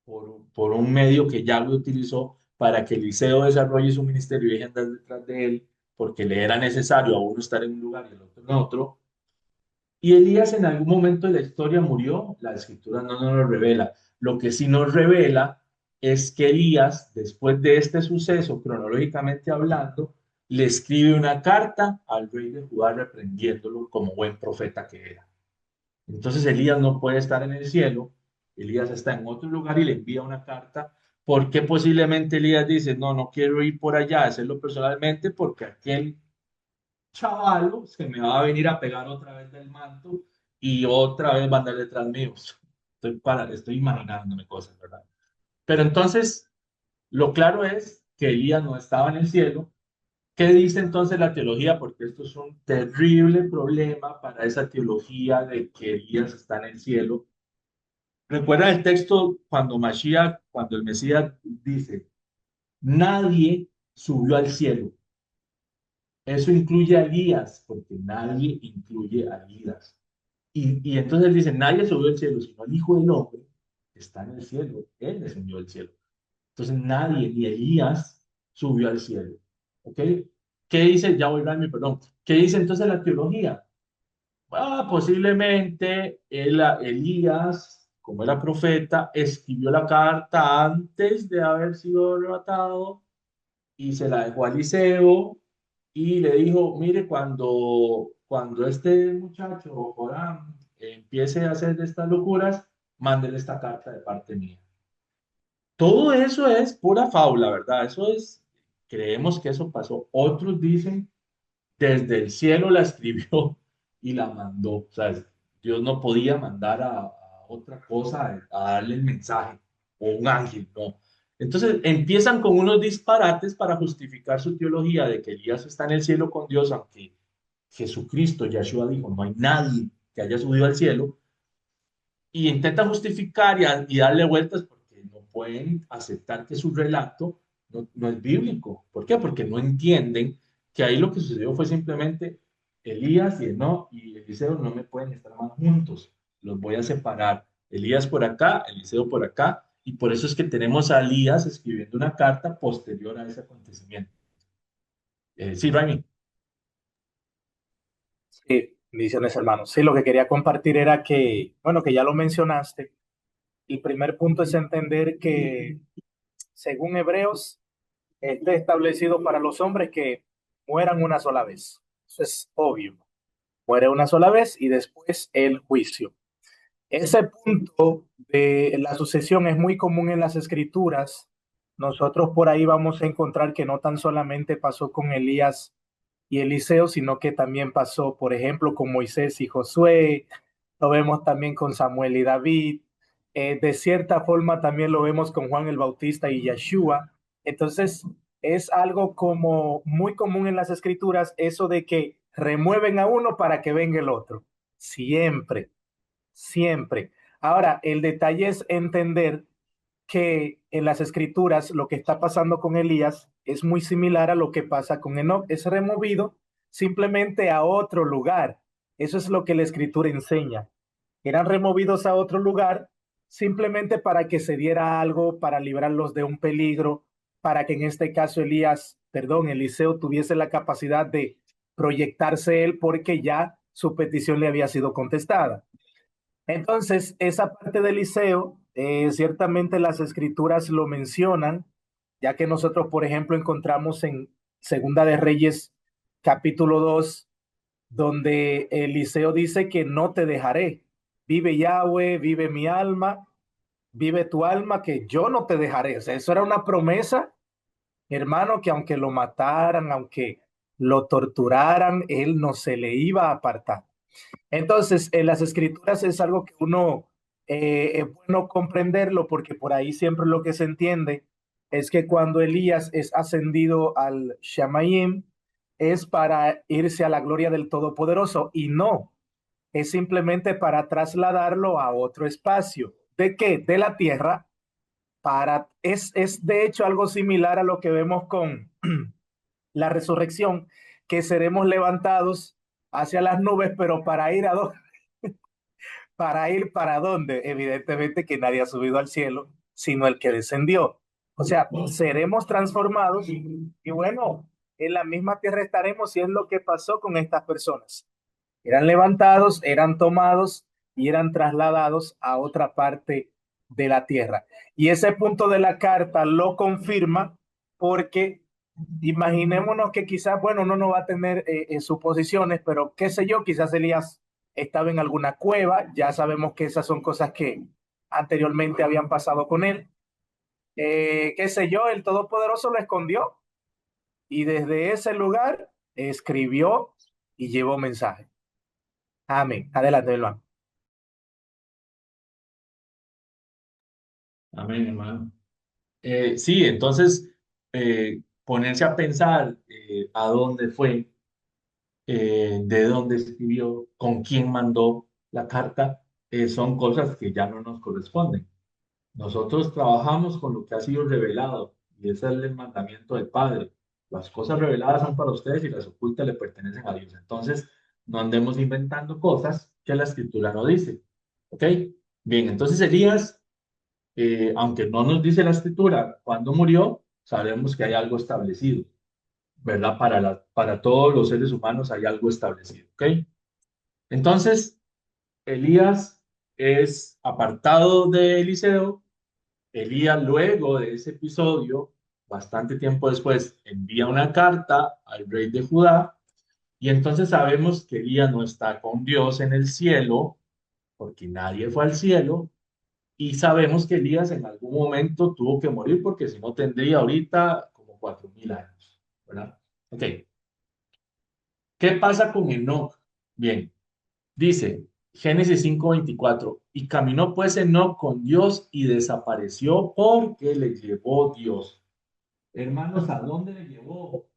por un medio que Yahweh utilizó para que Eliseo desarrolle su ministerio y deje andar detrás de él, porque le era necesario a uno estar en un lugar y el otro en otro. Y Elías en algún momento de la historia murió, la escritura no nos lo revela. Lo que sí nos revela es que Elías, después de este suceso, cronológicamente hablando, le escribe una carta al rey de Judá reprendiéndolo como buen profeta que era. Entonces Elías no puede estar en el cielo, Elías está en otro lugar y le envía una carta, porque posiblemente Elías dice, no, no quiero ir por allá, hacerlo personalmente, porque aquel chavalo se me va a venir a pegar otra vez del manto y otra vez va a andar detrás mío. Estoy imaginándome cosas, ¿verdad? Pero entonces, lo claro es que Elías no estaba en el cielo. ¿Qué dice entonces la teología? Porque esto es un terrible problema para esa teología de que Elías está en el cielo. Recuerda el texto cuando Mashiach, cuando el Mesías dice, nadie subió al cielo. Eso incluye a Elías, porque nadie incluye a Elías. Y entonces él dice, nadie subió al cielo, sino el Hijo del Hombre que está en el cielo. Él descendió al cielo. Entonces nadie, ni Elías, subió al cielo. ¿Ok? ¿Qué dice? Ya voy a darme, perdón. ¿Qué dice entonces la teología? Posiblemente Elías, como era profeta, escribió la carta antes de haber sido arrebatado y se la dejó a Eliseo y le dijo, mire, cuando este muchacho, Joram, empiece a hacer estas locuras, mándele esta carta de parte mía. Todo eso es pura fábula, ¿verdad? Creemos que eso pasó. Otros dicen desde el cielo la escribió y la mandó. O sea, Dios no podía mandar a otra cosa a darle el mensaje o un ángel, no. Entonces empiezan con unos disparates para justificar su teología de que Elías está en el cielo con Dios, aunque Jesucristo, Yahshua dijo, no hay nadie que haya subido al cielo, y intentan justificar y darle vueltas porque no pueden aceptar que su relato no es bíblico. ¿Por qué? Porque no entienden que ahí lo que sucedió fue simplemente Elías y Eliseo no me pueden estar más juntos, los voy a separar. Elías por acá, Eliseo por acá, y por eso es que tenemos a Elías escribiendo una carta posterior a ese acontecimiento. Sí, Raimi. Sí, bendiciones, hermanos. Sí, lo que quería compartir era que, bueno, que ya lo mencionaste. El primer punto es entender que, según Hebreos, está establecido para los hombres que mueran una sola vez. Eso es obvio. Muere una sola vez y después el juicio. Ese punto de la sucesión es muy común en las escrituras. Nosotros por ahí vamos a encontrar que no tan solamente pasó con Elías y Eliseo, sino que también pasó, por ejemplo, con Moisés y Josué, lo vemos también con Samuel y David, de cierta forma también lo vemos con Juan el Bautista y Yeshua. Entonces, es algo como muy común en las escrituras, eso de que remueven a uno para que venga el otro. Siempre, siempre. Ahora, el detalle es entender que en las escrituras lo que está pasando con Elías es muy similar a lo que pasa con Enoc. Es removido simplemente a otro lugar. Eso es lo que la escritura enseña. Eran removidos a otro lugar simplemente para que se diera algo, para librarlos de un peligro, para que en este caso Eliseo tuviese la capacidad de proyectarse él porque ya su petición le había sido contestada. Entonces, esa parte de Eliseo, ciertamente las escrituras lo mencionan, ya que nosotros, por ejemplo, encontramos en Segunda de Reyes, capítulo 2, donde Eliseo dice que no te dejaré. Vive Yahweh, vive mi alma, vive tu alma, que yo no te dejaré. O sea, eso era una promesa, hermano, que aunque lo mataran, aunque lo torturaran, él no se le iba a apartar. Entonces, en las escrituras es algo que uno es bueno comprenderlo porque por ahí siempre lo que se entiende es que cuando Elías es ascendido al Shamayim es para irse a la gloria del Todopoderoso y no, es simplemente para trasladarlo a otro espacio. ¿De qué? De la tierra. Es de hecho algo similar a lo que vemos con la resurrección, que seremos levantados hacia las nubes, pero para ir a dónde. ¿Para ir para dónde? Evidentemente que nadie ha subido al cielo, sino el que descendió. O sea, seremos transformados y bueno, en la misma tierra estaremos y es lo que pasó con estas personas. Eran levantados, eran tomados y eran trasladados a otra parte de la tierra. Y ese punto de la carta lo confirma porque imaginémonos que quizás, bueno, uno no va a tener suposiciones, pero qué sé yo, quizás Elías estaba en alguna cueva, ya sabemos que esas son cosas que anteriormente habían pasado con él. Qué sé yo, el Todopoderoso lo escondió y desde ese lugar escribió y llevó mensaje. Amén. Adelante, hermano. Amén, hermano. Sí, entonces ponerse a pensar a dónde fue, de dónde escribió, con quién mandó la carta, son cosas que ya no nos corresponden. Nosotros trabajamos con lo que ha sido revelado y ese es el mandamiento del Padre. Las cosas reveladas son para ustedes y las ocultas le pertenecen a Dios. Entonces, no andemos inventando cosas que la Escritura no dice. ¿Ok? Bien, entonces Elías, aunque no nos dice la Escritura cuándo murió, sabemos que hay algo establecido, ¿verdad? Para todos los seres humanos hay algo establecido. ¿Ok? Entonces, Elías es apartado de Eliseo. Elías, luego de ese episodio, bastante tiempo después, envía una carta al rey de Judá y entonces sabemos que Elías no está con Dios en el cielo, porque nadie fue al cielo, y sabemos que Elías en algún momento tuvo que morir, porque si no tendría ahorita como 4000 años, ¿verdad? Ok, ¿qué pasa con Enoc? Bien, dice Génesis 5:24, y caminó pues Enoc con Dios y desapareció porque le llevó Dios. Hermanos, ¿a dónde le llevó?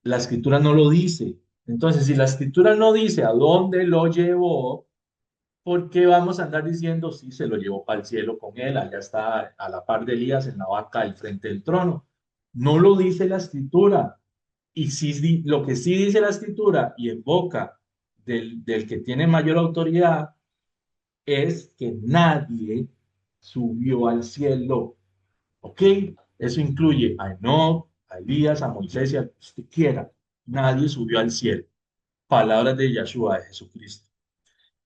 La escritura no lo dice. Entonces, si la escritura no dice a dónde lo llevó, ¿por qué vamos a andar diciendo si se lo llevó para el cielo con él? Allá está a la par de Elías en la banca del frente del trono. No lo dice la escritura. Y sí, lo que sí dice la escritura y en boca del que tiene mayor autoridad es que nadie subió al cielo. ¿Ok? Eso incluye a Enoch, a Elías, a Moisés y a que usted quiera. Nadie subió al cielo. Palabras de Yahshua, de Jesucristo.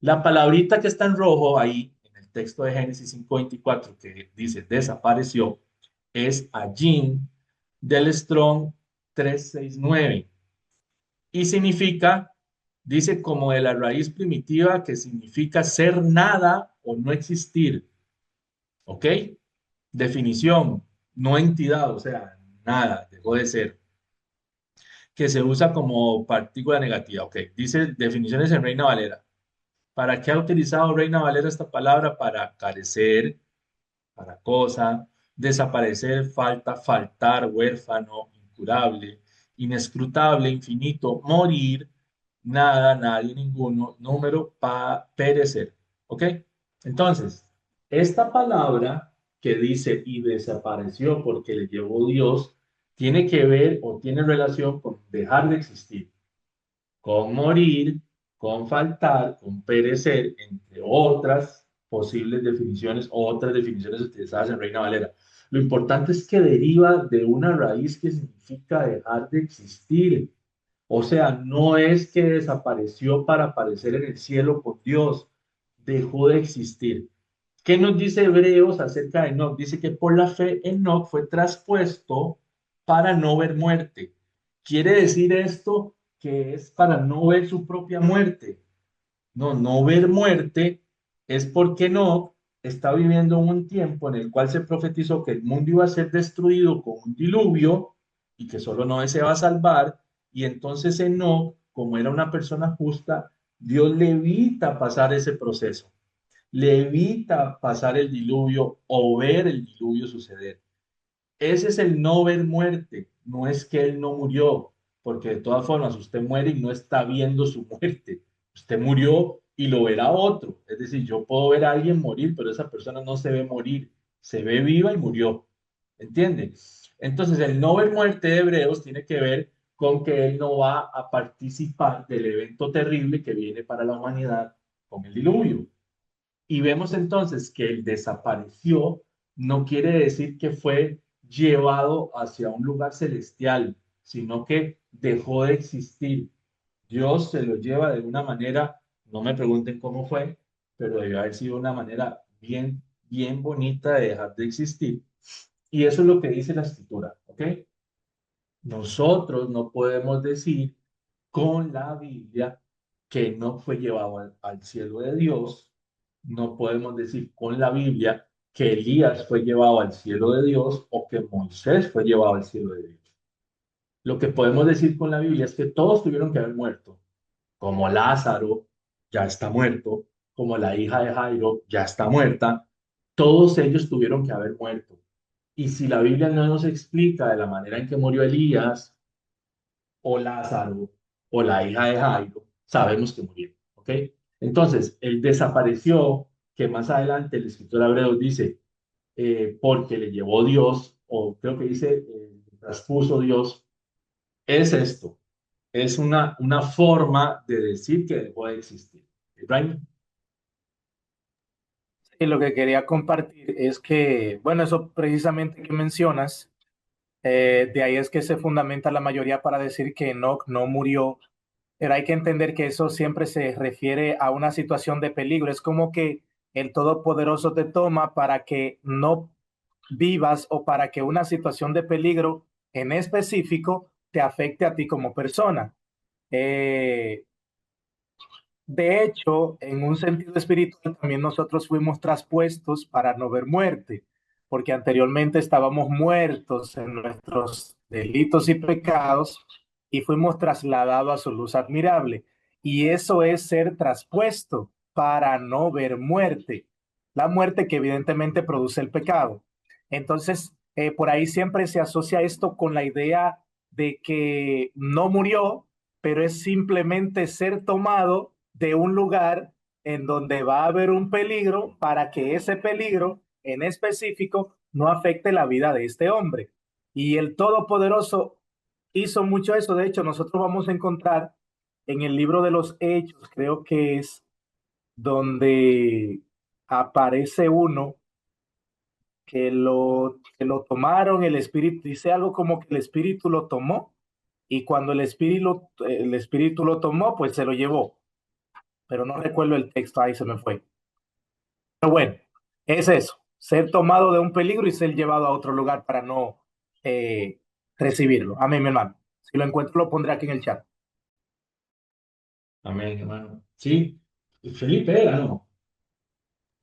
La palabrita que está en rojo ahí, en el texto de Génesis 5:24, que dice desapareció, es Ajin del Strong 369. Y significa, dice como de la raíz primitiva que significa ser nada o no existir. ¿Ok? Definición, no entidad, o sea, nada, dejó de ser, que se usa como partícula negativa. Ok, dice definiciones en Reina Valera. ¿Para qué ha utilizado Reina Valera esta palabra? Para carecer, para cosa, desaparecer, falta, faltar, huérfano, incurable, inescrutable, infinito, morir, nada, nadie, ninguno, número, perecer. ¿Ok? Entonces, esta palabra que dice y desapareció porque le llevó Dios, tiene que ver o tiene relación con dejar de existir, con morir, con faltar, con perecer, entre otras posibles definiciones o otras definiciones utilizadas en Reina Valera. Lo importante es que deriva de una raíz que significa dejar de existir. O sea, no es que desapareció para aparecer en el cielo con Dios, dejó de existir. ¿Qué nos dice Hebreos acerca de Enoc? Dice que por la fe Enoc fue traspuesto para no ver muerte. ¿Quiere decir esto que es para no ver su propia muerte? No, no ver muerte es porque Enoc está viviendo un tiempo en el cual se profetizó que el mundo iba a ser destruido con un diluvio y que solo Noé se va a salvar. Y entonces Enoc, como era una persona justa, Dios le evita pasar ese proceso, le evita pasar el diluvio o ver el diluvio suceder. Ese es el no ver muerte, no es que él no murió, porque de todas formas usted muere y no está viendo su muerte. Usted murió y lo verá otro. Es decir, yo puedo ver a alguien morir, pero esa persona no se ve morir, se ve viva y murió. ¿Entiende? Entonces, el no ver muerte de Hebreos tiene que ver con que él no va a participar del evento terrible que viene para la humanidad con el diluvio. Y vemos entonces que el desapareció no quiere decir que fue llevado hacia un lugar celestial, sino que dejó de existir. Dios se lo lleva de una manera, no me pregunten cómo fue, pero debió haber sido una manera bien, bien bonita de dejar de existir. Y eso es lo que dice la escritura, ¿ok? Nosotros no podemos decir con la Biblia que no fue llevado al cielo de Dios. No podemos decir con la Biblia que Elías fue llevado al cielo de Dios o que Moisés fue llevado al cielo de Dios. Lo que podemos decir con la Biblia es que todos tuvieron que haber muerto, como Lázaro ya está muerto, como la hija de Jairo ya está muerta, todos ellos tuvieron que haber muerto. Y si la Biblia no nos explica de la manera en que murió Elías, o Lázaro o la hija de Jairo, sabemos que murieron, ¿ok? Entonces, él desapareció, que más adelante el escritor Hebreos dice, porque le llevó Dios, o creo que dice, traspuso Dios, es esto, es una forma de decir que dejó de existir. ¿Right? Y lo que quería compartir es que, bueno, eso precisamente que mencionas, de ahí es que se fundamenta la mayoría para decir que Enoch no murió, pero hay que entender que eso siempre se refiere a una situación de peligro. Es como que el Todopoderoso te toma para que no vivas o para que una situación de peligro en específico te afecte a ti como persona. Eh, de hecho, en un sentido espiritual, también nosotros fuimos traspuestos para no ver muerte, porque anteriormente estábamos muertos en nuestros delitos y pecados y fuimos trasladados a su luz admirable. Y eso es ser traspuesto para no ver muerte, la muerte que evidentemente produce el pecado. Entonces, por ahí siempre se asocia esto con la idea de que no murió, pero es simplemente ser tomado de un lugar en donde va a haber un peligro para que ese peligro en específico no afecte la vida de este hombre. Y el Todopoderoso hizo mucho eso. De hecho, nosotros vamos a encontrar en el libro de los Hechos, creo que es donde aparece uno que lo tomaron, el espíritu, dice algo como que el espíritu lo tomó y cuando el espíritu lo tomó, pues se lo llevó, pero no recuerdo el texto, ahí se me fue. Pero bueno, es eso, ser tomado de un peligro y ser llevado a otro lugar para no eh, recibirlo. Amén, mi hermano. Si lo encuentro, lo pondré aquí en el chat. Amén, hermano. Sí, Felipe era, ¿no?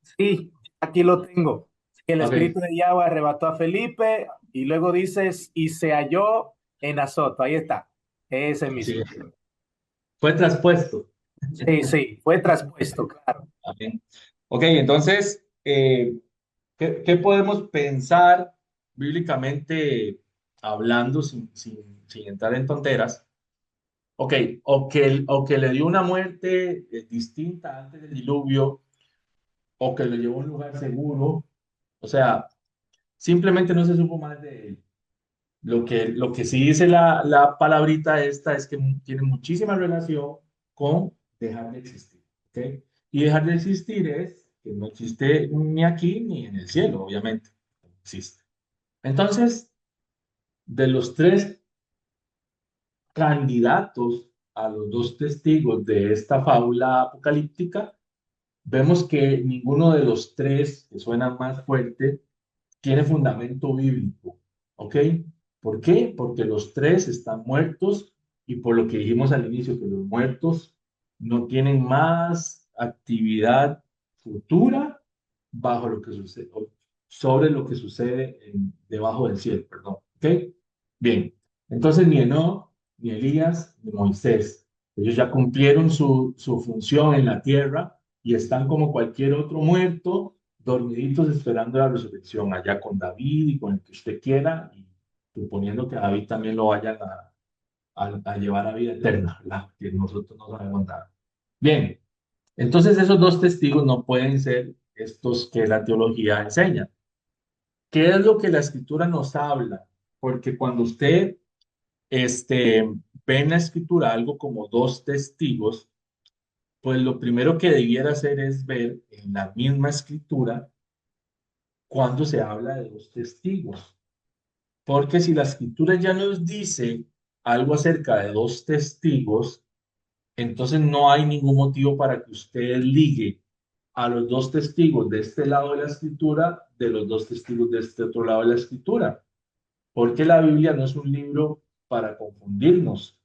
Sí, aquí lo tengo. El Ok, espíritu de Yahweh arrebató a Felipe y luego dices, y se halló en Azoto. Ahí está, ese sí, mismo. fue traspuesto. Sí, sí, fue traspuesto, claro. Amén. Ok, entonces, ¿qué podemos pensar bíblicamente hablando sin entrar en tonteras? Ok, o que le dio una muerte distinta antes del diluvio, o que lo llevó a un lugar seguro, o sea, simplemente no se supo más de él. Lo que sí dice la palabrita esta es que tiene muchísima relación con dejar de existir, ¿ok? Y dejar de existir es que no existe ni aquí ni en el cielo, obviamente, no existe. Entonces, de los tres candidatos a los dos testigos de esta fábula apocalíptica, vemos que ninguno de los tres que suenan más fuerte tiene fundamento bíblico. ¿Ok? ¿Por qué? Porque los tres están muertos y por lo que dijimos al inicio, que los muertos no tienen más actividad futura bajo lo que sucede, o sobre lo que sucede debajo del cielo, perdón. ¿Ok? Bien, entonces ni Enoc, ni Elías, ni Moisés, ellos ya cumplieron su función en la tierra y están como cualquier otro muerto, dormiditos esperando la resurrección, allá con David y con el que usted quiera, y suponiendo que David también lo vayan a llevar a vida eterna, ¿verdad? Que nosotros no sabemos nada. Bien, entonces esos dos testigos no pueden ser estos que la teología enseña. ¿Qué es lo que la escritura nos habla? Porque cuando usted ve en la escritura algo como dos testigos, pues lo primero que debiera hacer es ver en la misma escritura cuando se habla de dos testigos. Porque si la escritura ya nos dice algo acerca de dos testigos, entonces no hay ningún motivo para que usted ligue a los dos testigos de este lado de la escritura de los dos testigos de este otro lado de la escritura. Porque la Biblia no es un libro para confundirnos.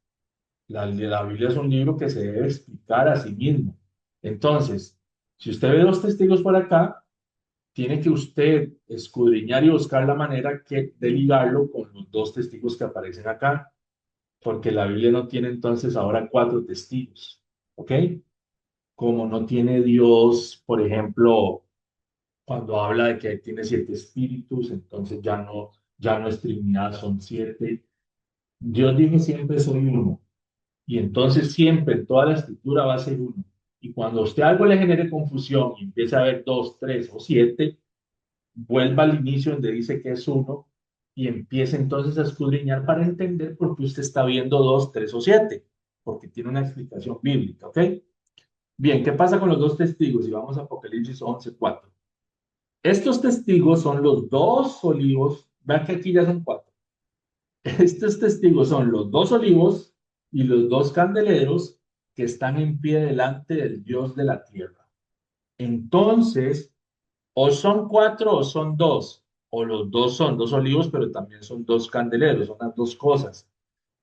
La Biblia es un libro que se debe explicar a sí mismo. Entonces, si usted ve dos testigos por acá, tiene que usted escudriñar y buscar la manera de ligarlo con los dos testigos que aparecen acá, porque la Biblia no tiene entonces ahora cuatro testigos, ¿ok? Como no tiene Dios, por ejemplo, cuando habla de que tiene siete espíritus, entonces ya no es Trinidad, son siete. Dios dijo siempre soy uno, y entonces siempre en toda la escritura va a ser uno. Y cuando a usted algo le genere confusión y empiece a ver dos, tres o siete, vuelva al inicio donde dice que es uno y empiece entonces a escudriñar para entender por qué usted está viendo dos, tres o siete, porque tiene una explicación bíblica, ¿ok? Bien, ¿qué pasa con los dos testigos? Y vamos a Apocalipsis 11:4. Estos testigos son los dos olivos, vean que aquí ya son cuatro. Estos testigos son los dos olivos y los dos candeleros que están en pie delante del Dios de la tierra. Entonces, o son cuatro o son dos, o los dos son dos olivos, pero también son dos candeleros, son las dos cosas,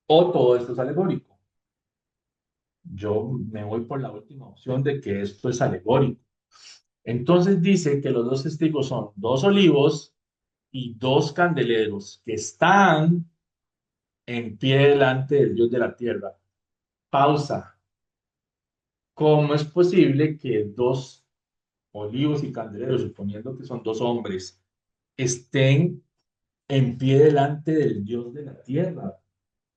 o todo esto es alegórico. Yo me voy por la última opción de que esto es alegórico. Entonces dice que los dos testigos son dos olivos y dos candeleros que están en pie delante del Dios de la tierra. Pausa. ¿Cómo es posible que dos olivos y candeleros, suponiendo que son dos hombres, estén en pie delante del Dios de la tierra,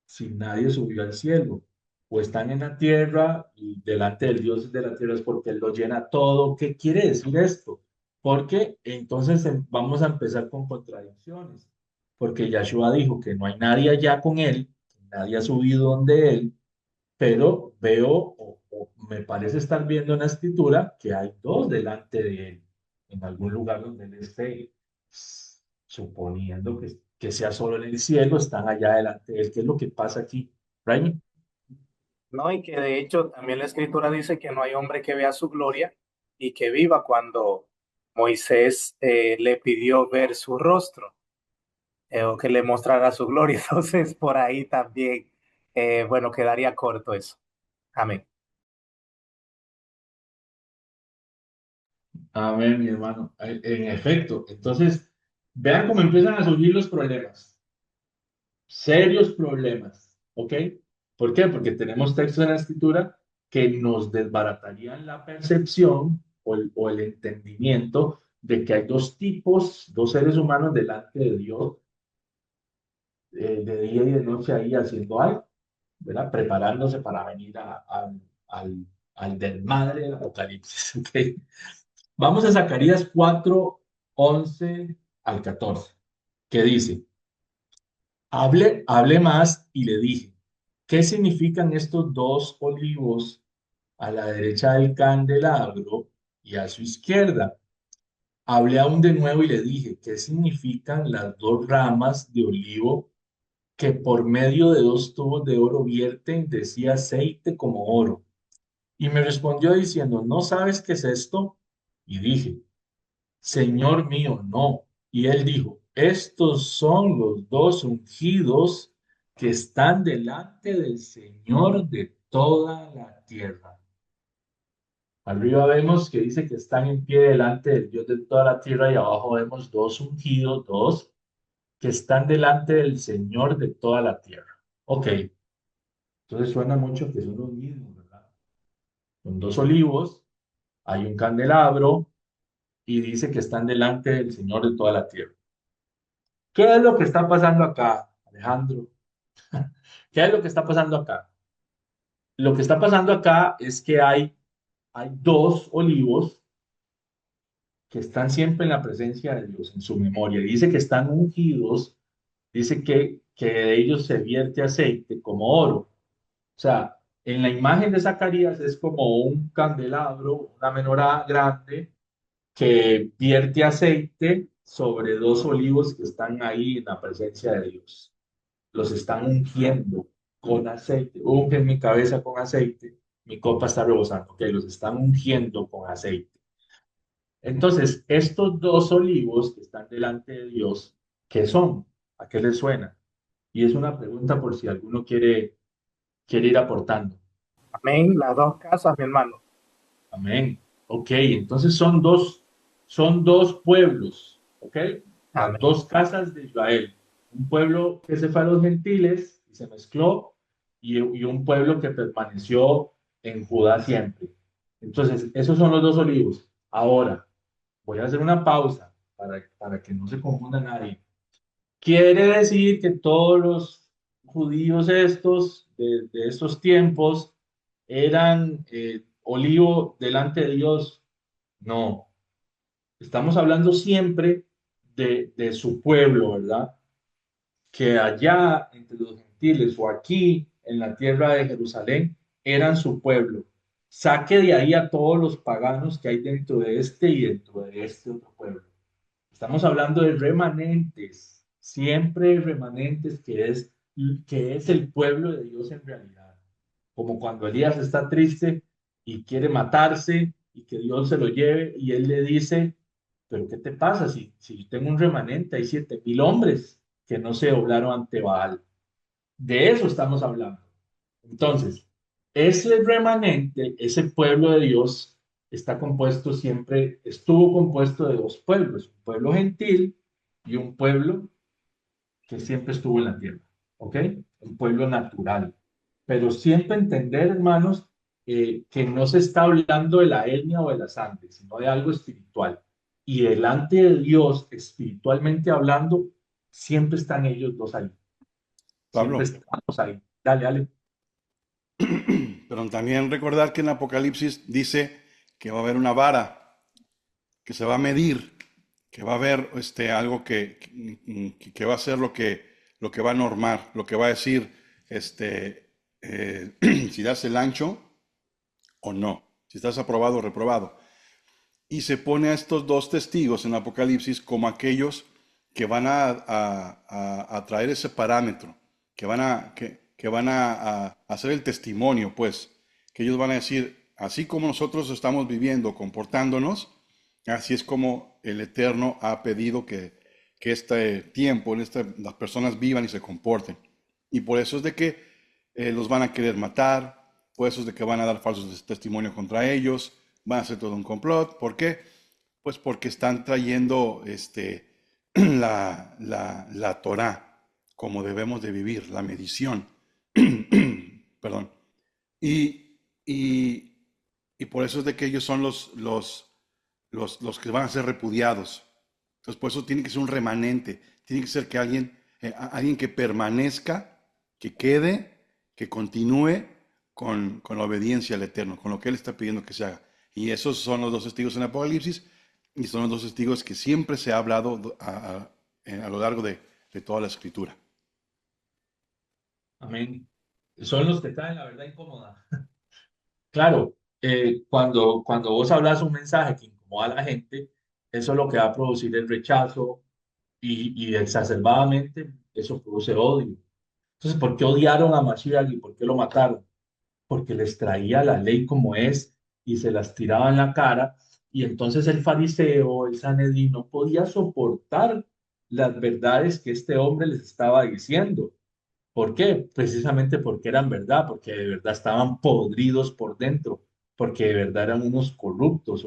si nadie subió al cielo? O están en la tierra y delante del Dios de la tierra es porque Él lo llena todo. ¿Qué quiere decir esto? Porque entonces vamos a empezar con contradicciones. Porque Yahshua dijo que no hay nadie allá con Él, que nadie ha subido donde Él, pero veo o me parece estar viendo en la escritura que hay dos delante de Él, en algún lugar donde Él esté, suponiendo que sea solo en el cielo, están allá delante de Él. ¿Qué es lo que pasa aquí? Raimi. ¿No? Y que de hecho también la escritura dice que no hay hombre que vea su gloria y que viva cuando Moisés le pidió ver su rostro, o que le mostrara su gloria. Entonces, por ahí también, bueno, quedaría corto eso. Amén. Amén, mi hermano. En efecto, entonces, vean cómo empiezan a surgir los problemas, serios problemas, ¿ok? ¿Por qué? Porque tenemos textos en la escritura que nos desbaratarían la percepción o el entendimiento de que hay dos tipos, dos seres humanos delante de Dios, de día y de noche ahí haciendo algo, ¿verdad? Preparándose para venir al, al del madre del Apocalipsis, ¿ok? Vamos a Zacarías 4:11 al 14, que dice, hablé más y le dije, ¿qué significan estos dos olivos a la derecha del candelabro y a su izquierda? Hablé aún de nuevo y le dije, ¿qué significan las dos ramas de olivo que por medio de 2 tubos de oro vierten de sí aceite como oro. Y me respondió diciendo, ¿no sabes qué es esto? Y dije, Señor mío, no. Y él dijo, estos son los 2 ungidos que están delante del Señor de toda la tierra. Arriba vemos que dice que están en pie delante del Dios de toda la tierra y abajo vemos 2 ungidos, dos que están delante del Señor de toda la tierra. Ok, entonces suena mucho que son los mismos, ¿verdad? Son 2 olivos, hay un candelabro y dice que están delante del Señor de toda la tierra. ¿Qué es lo que está pasando acá, Alejandro? ¿Qué es lo que está pasando acá? Lo que está pasando acá es que hay 2 olivos que están siempre en la presencia de Dios, en su memoria. Dice que están ungidos, dice que de ellos se vierte aceite como oro. O sea, en la imagen de Zacarías es como un candelabro, una menorá grande que vierte aceite sobre 2 olivos que están ahí en la presencia de Dios. Los están ungiendo con aceite. Ungen mi cabeza con aceite, mi copa está rebosando. Ok, los están ungiendo con aceite. Entonces, estos 2 olivos que están delante de Dios, ¿qué son? ¿A qué les suena? Y es una pregunta por si alguno quiere ir aportando. Amén. Las dos casas, mi hermano. Amén. Ok, entonces son dos pueblos, ¿ok? Las Amén. 2 casas de Israel. Un pueblo que se fue a los gentiles y se mezcló, y un pueblo que permaneció en Judá siempre. Entonces, esos son los 2 olivos. Ahora, voy a hacer una pausa para que no se confunda nadie. Quiere decir que todos los judíos estos, de estos tiempos, eran olivo delante de Dios. No, estamos hablando siempre de su pueblo, ¿verdad? Que allá entre los gentiles o aquí en la tierra de Jerusalén eran su pueblo. Saque de ahí a todos los paganos que hay dentro de este y dentro de este otro pueblo. Estamos hablando de remanentes, siempre remanentes, que es el pueblo de Dios en realidad. Como cuando Elías está triste y quiere matarse y que Dios se lo lleve y él le dice, pero ¿qué te pasa si tengo un remanente? Hay 7.000 hombres que no se doblaron ante Baal. De eso estamos hablando. Entonces, ese remanente, ese pueblo de Dios, estuvo compuesto de 2 pueblos, un pueblo gentil y un pueblo que siempre estuvo en la tierra, ¿ok? Un pueblo natural. Pero siempre entender, hermanos, que no se está hablando de la etnia o de la sangre, sino de algo espiritual. Y delante de Dios, espiritualmente hablando, siempre están ellos dos ahí. Siempre Pablo, estamos ahí. Dale, dale. pero también recordar que en Apocalipsis dice que va a haber una vara, que se va a medir, que va a haber algo que va a ser lo que va a normar, lo que va a decir si das el ancho o no, si estás aprobado o reprobado. Y se pone a estos 2 testigos en Apocalipsis como aquellos que van a traer ese parámetro, que van a hacer el testimonio, pues, que ellos van a decir, así como nosotros estamos viviendo, comportándonos, así es como el Eterno ha pedido que este tiempo, las personas vivan y se comporten. Y por eso es de que los van a querer matar, por eso es de que van a dar falsos testimonios contra ellos, van a hacer todo un complot. ¿Por qué? Pues porque están trayendo la Torah, como debemos de vivir, la medición. Perdón. Y por eso es de que ellos son los que van a ser repudiados. Entonces, por eso tiene que ser un remanente, tiene que ser que alguien que permanezca, que quede, que continúe con la obediencia al Eterno, con lo que Él está pidiendo que se haga. Y esos son los 2 testigos en Apocalipsis, y son los 2 testigos que siempre se ha hablado a lo largo de toda la Escritura. Amén. Son los que traen la verdad incómoda. Claro, cuando vos hablas un mensaje que incomoda a la gente, eso es lo que va a producir el rechazo y exacerbadamente eso produce odio. Entonces, ¿por qué odiaron a Mashiach y por qué lo mataron? Porque les traía la ley como es y se las tiraba en la cara. Y entonces el fariseo, el Sanedrín, no podía soportar las verdades que este hombre les estaba diciendo. ¿Por qué? Precisamente porque eran verdad, porque de verdad estaban podridos por dentro, porque de verdad eran unos corruptos,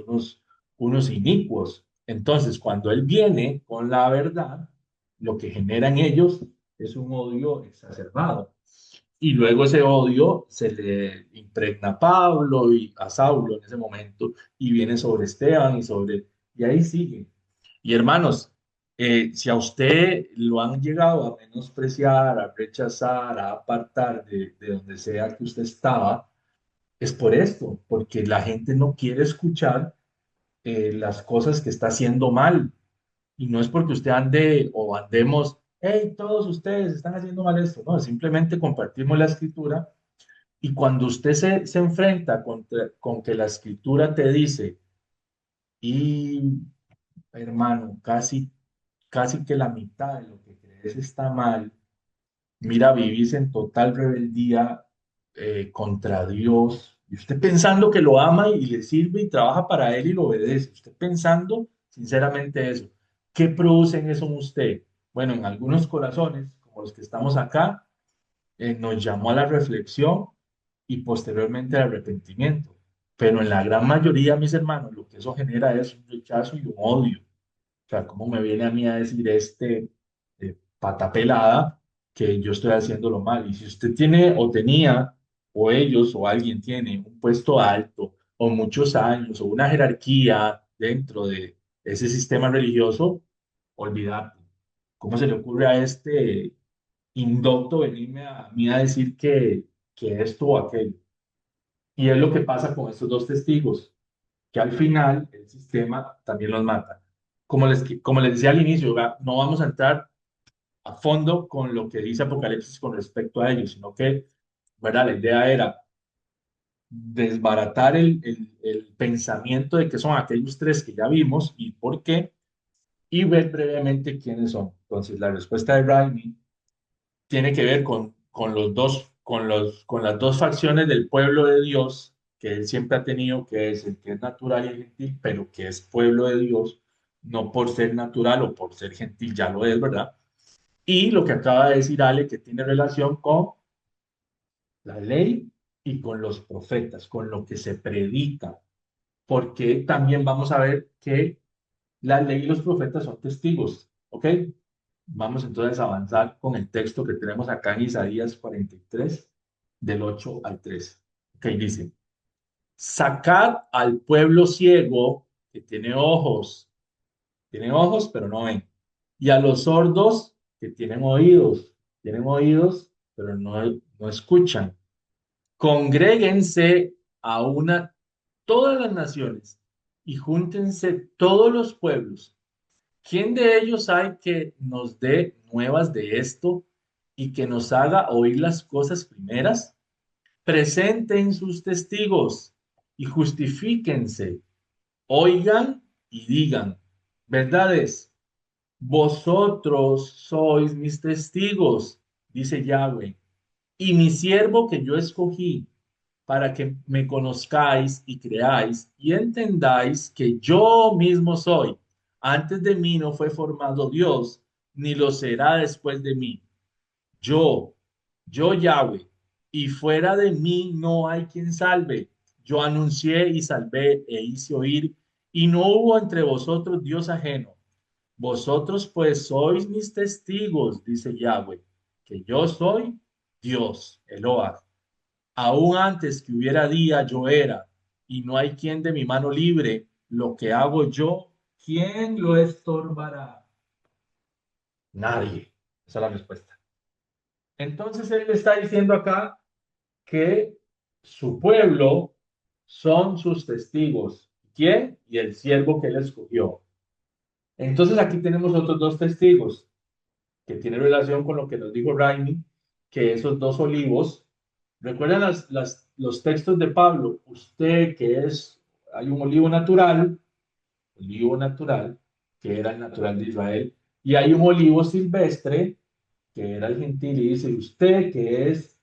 unos inicuos. Entonces, cuando él viene con la verdad, lo que genera en ellos es un odio exacerbado. Y luego ese odio se le impregna a Pablo y a Saulo en ese momento, y viene sobre Esteban y ahí sigue. Y hermanos, si a usted lo han llegado a menospreciar, a rechazar, a apartar de donde sea que usted estaba, es por esto, porque la gente no quiere escuchar las cosas que está haciendo mal. Y no es porque usted ande o andemos, hey, todos ustedes están haciendo mal esto. No, simplemente compartimos la escritura y cuando usted se enfrenta con que la escritura te dice, y hermano, casi que la mitad de lo que crees está mal, mira, vivís en total rebeldía contra Dios, y usted pensando que lo ama y le sirve y trabaja para Él y lo obedece, usted pensando sinceramente eso. ¿Qué produce en eso en usted? Bueno, en algunos corazones, como los que estamos acá, nos llamó a la reflexión y posteriormente al arrepentimiento. Pero en la gran mayoría, mis hermanos, lo que eso genera es un rechazo y un odio. O sea, ¿cómo me viene a mí a decir pata pelada que yo estoy haciéndolo mal? Y si usted tiene o tenía, o ellos o alguien tiene un puesto alto, o muchos años, o una jerarquía dentro de ese sistema religioso, olvídate. ¿Cómo se le ocurre a este indocto venirme a mí a decir que esto o aquello? Y es lo que pasa con estos dos testigos, que al final el sistema también los mata. Como les decía al inicio, ¿verdad? No vamos a entrar a fondo con lo que dice Apocalipsis con respecto a ellos, sino que, ¿verdad? La idea era desbaratar el pensamiento de que son aquellos tres que ya vimos y por qué, y ver brevemente quiénes son. Entonces, la respuesta de Raimi tiene que ver con los dos, con las dos facciones del pueblo de Dios que él siempre ha tenido, que es el que es natural y el gentil, pero que es pueblo de Dios, no por ser natural o por ser gentil, ya lo es, ¿verdad? Y lo que acaba de decir Ale, que tiene relación con la ley y con los profetas, con lo que se predica, porque también vamos a ver que la ley y los profetas son testigos, ¿ok? Vamos entonces a avanzar con el texto que tenemos acá en Isaías 43, del 8 al 13. Ok, dice, sacad al pueblo ciego que tiene ojos pero no ven, y a los sordos que tienen oídos pero no escuchan. Congréguense a una todas las naciones y júntense todos los pueblos. ¿Quién de ellos hay que nos dé nuevas de esto y que nos haga oír las cosas primeras? Presenten sus testigos y justifíquense, oigan y digan, verdades, vosotros sois mis testigos, dice Yahweh, y mi siervo que yo escogí para que me conozcáis y creáis y entendáis que yo mismo soy. Antes de mí no fue formado Dios, ni lo será después de mí. Yo, yo Yahweh, y fuera de mí no hay quien salve. Yo anuncié y salvé e hice oír, y no hubo entre vosotros Dios ajeno. Vosotros pues sois mis testigos, dice Yahweh, que yo soy Dios, Eloah. Aún antes que hubiera día, yo era, y no hay quien de mi mano libre. Lo que hago yo, ¿quién lo estorbará? Nadie. Esa es la respuesta. Entonces él le está diciendo acá que su pueblo son sus testigos. ¿Quién? Y el siervo que él escogió. Entonces aquí tenemos otros dos testigos que tienen relación con lo que nos dijo Raimi, que esos dos olivos, recuerdan los textos de Pablo, usted que hay un olivo natural, que era el natural de Israel, y hay un olivo silvestre, que era el gentil, y dice, usted que es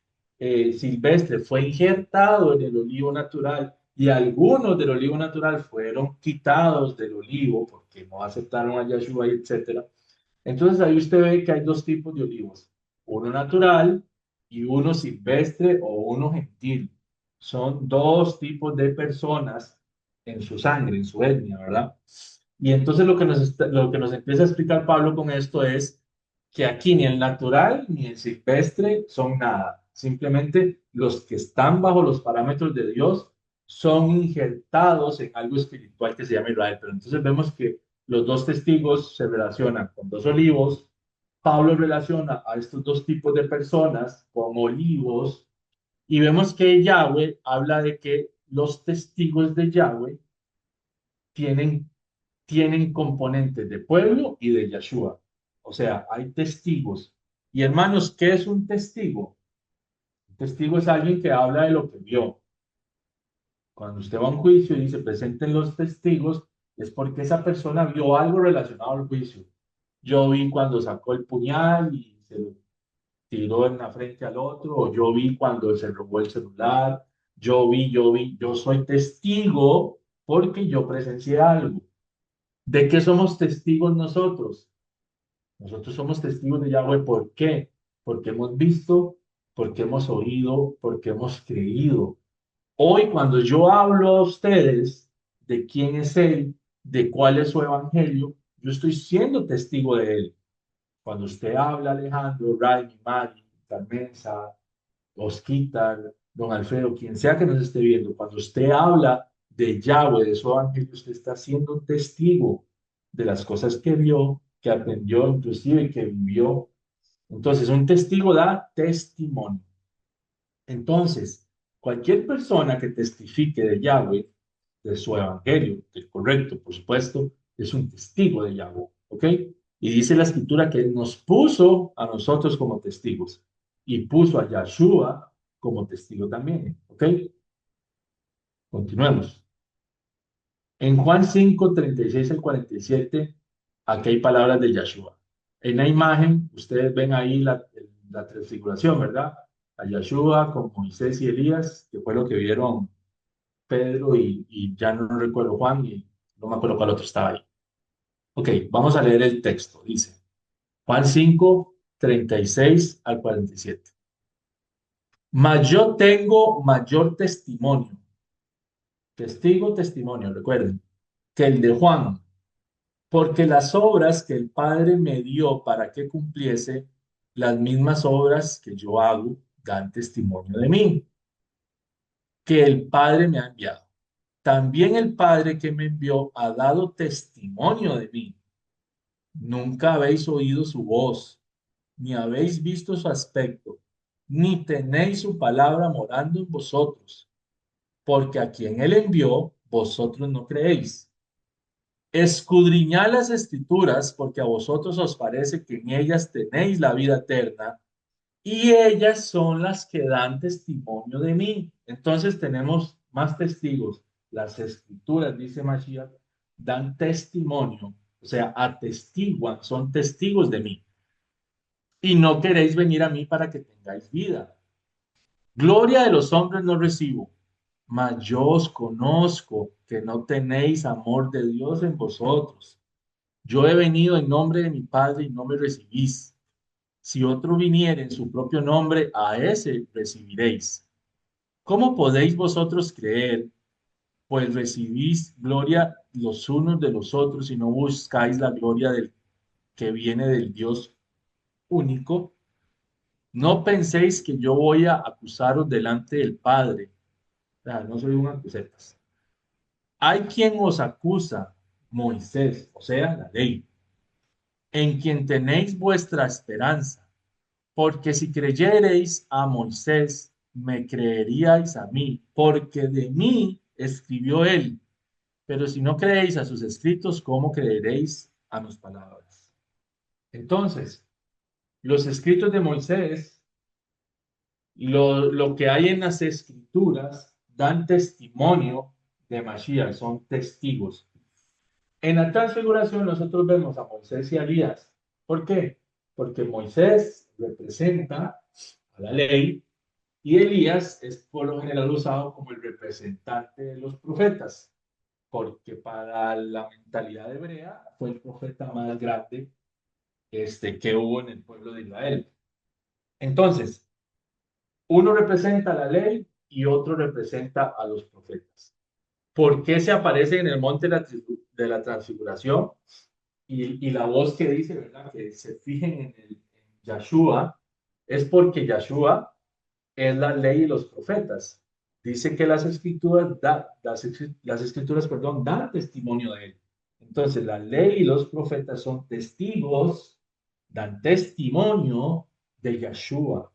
silvestre, fue injertado en el olivo natural, y algunos del olivo natural fueron quitados del olivo porque no aceptaron a Yahshua, etc. Entonces ahí usted ve que hay dos tipos de olivos, uno natural y uno silvestre o uno gentil. Son dos tipos de personas en su sangre, en su etnia, ¿verdad? Y entonces lo que nos empieza a explicar Pablo con esto es que aquí ni el natural ni el silvestre son nada. Simplemente los que están bajo los parámetros de Dios son injertados en algo espiritual que se llama Israel. Pero entonces vemos que los dos testigos se relacionan con dos olivos. Pablo relaciona a estos dos tipos de personas con olivos y vemos que Yahweh habla de que los testigos de Yahweh tienen, tienen componentes de pueblo y de Yahshua. O sea, hay testigos. Y hermanos, ¿qué es un testigo? Un testigo es alguien que habla de lo que vio. Cuando usted va a un juicio y dice presenten los testigos, es porque esa persona vio algo relacionado al juicio. Yo vi cuando sacó el puñal y se lo tiró en la frente al otro, o yo vi cuando se robó el celular, yo soy testigo porque yo presencié algo. ¿De qué somos testigos nosotros? Nosotros somos testigos de Yahweh. ¿Por qué? Porque hemos visto, porque hemos oído, porque hemos creído. Hoy, cuando yo hablo a ustedes de quién es Él, de cuál es su evangelio, yo estoy siendo testigo de Él. Cuando usted habla, Alejandro, Raimi, Mari, Carmenza, Osquitar, don Alfredo, quien sea que nos esté viendo, cuando usted habla de Yahweh, de su evangelio, usted está siendo testigo de las cosas que vio, que aprendió, inclusive que vivió. Entonces, un testigo da testimonio. Entonces, cualquier persona que testifique de Yahweh, de su evangelio, del correcto, por supuesto, es un testigo de Yahweh, ¿ok? Y dice la escritura que Él nos puso a nosotros como testigos y puso a Yahshua como testigo también, ¿ok? Continuemos. En Juan 5, 36 al 47, aquí hay palabras de Yahshua. En la imagen, ustedes ven ahí la transfiguración, ¿verdad? A Yahshua con Moisés y Elías, que fue lo que vieron Pedro y ya no recuerdo Juan y no me acuerdo cuál otro estaba ahí. Ok, vamos a leer el texto. Dice Juan 5, 36 al 47. Mas yo tengo mayor testimonio, testimonio, recuerden, que el de Juan, porque las obras que el Padre me dio para que cumpliese, las mismas obras que yo hago, dan testimonio de mí, que el Padre me ha enviado. También el Padre que me envió ha dado testimonio de mí. Nunca habéis oído su voz, ni habéis visto su aspecto, ni tenéis su palabra morando en vosotros, porque a quien él envió, vosotros no creéis. Escudriñad las escrituras, porque a vosotros os parece que en ellas tenéis la vida eterna, y ellas son las que dan testimonio de mí. Entonces tenemos más testigos. Las escrituras, dice Mashiach, dan testimonio, o sea, atestiguan, son testigos de mí. Y no queréis venir a mí para que tengáis vida. Gloria de los hombres no recibo, mas yo os conozco que no tenéis amor de Dios en vosotros. Yo he venido en nombre de mi Padre y no me recibís. Si otro viniere en su propio nombre, a ese recibiréis. ¿Cómo podéis vosotros creer? Pues recibís gloria los unos de los otros y no buscáis la gloria del que viene del Dios único. No penséis que yo voy a acusaros delante del Padre. No soy un acusetas. Hay quien os acusa, Moisés, o sea, la ley, en quien tenéis vuestra esperanza. Porque si creyereis a Moisés, me creeríais a mí, porque de mí escribió él. Pero si no creéis a sus escritos, ¿cómo creeréis a mis palabras? Entonces, los escritos de Moisés, lo que hay en las escrituras, dan testimonio de Mashiach, son testigos. En la transfiguración nosotros vemos a Moisés y a Elías. ¿Por qué? Porque Moisés representa a la ley, y Elías es por lo general usado como el representante de los profetas, porque para la mentalidad hebrea fue el profeta más grande que hubo en el pueblo de Israel. Entonces, uno representa la ley y otro representa a los profetas. ¿Por qué se aparece en el monte de la transfiguración? Y la voz que dice, ¿verdad? Que se fijen en Yahshua, es porque Yahshua es la ley y los profetas. Dice que las escrituras, las escrituras, perdón, dan testimonio de él. Entonces, la ley y los profetas son testigos, dan testimonio de Yahshua.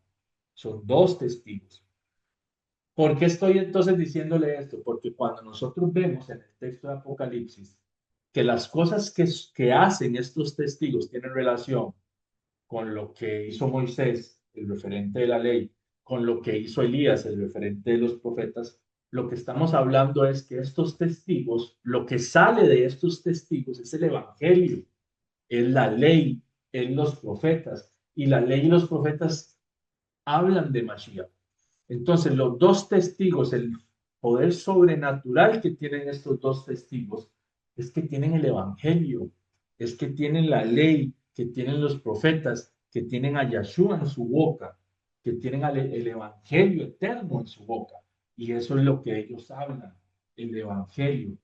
Son dos testigos. ¿Por qué estoy entonces diciéndole esto? Porque cuando nosotros vemos en el texto de Apocalipsis que las cosas que hacen estos testigos tienen relación con lo que hizo Moisés, el referente de la ley, con lo que hizo Elías, el referente de los profetas, lo que estamos hablando es que estos testigos, lo que sale de estos testigos es el evangelio, es la ley, es los profetas, y la ley y los profetas hablan de Mashiach. Entonces, los dos testigos, el poder sobrenatural que tienen estos dos testigos, es que tienen el evangelio, es que tienen la ley, que tienen los profetas, que tienen a Yahshua en su boca, que tienen el evangelio eterno en su boca. Y eso es lo que ellos hablan, el evangelio.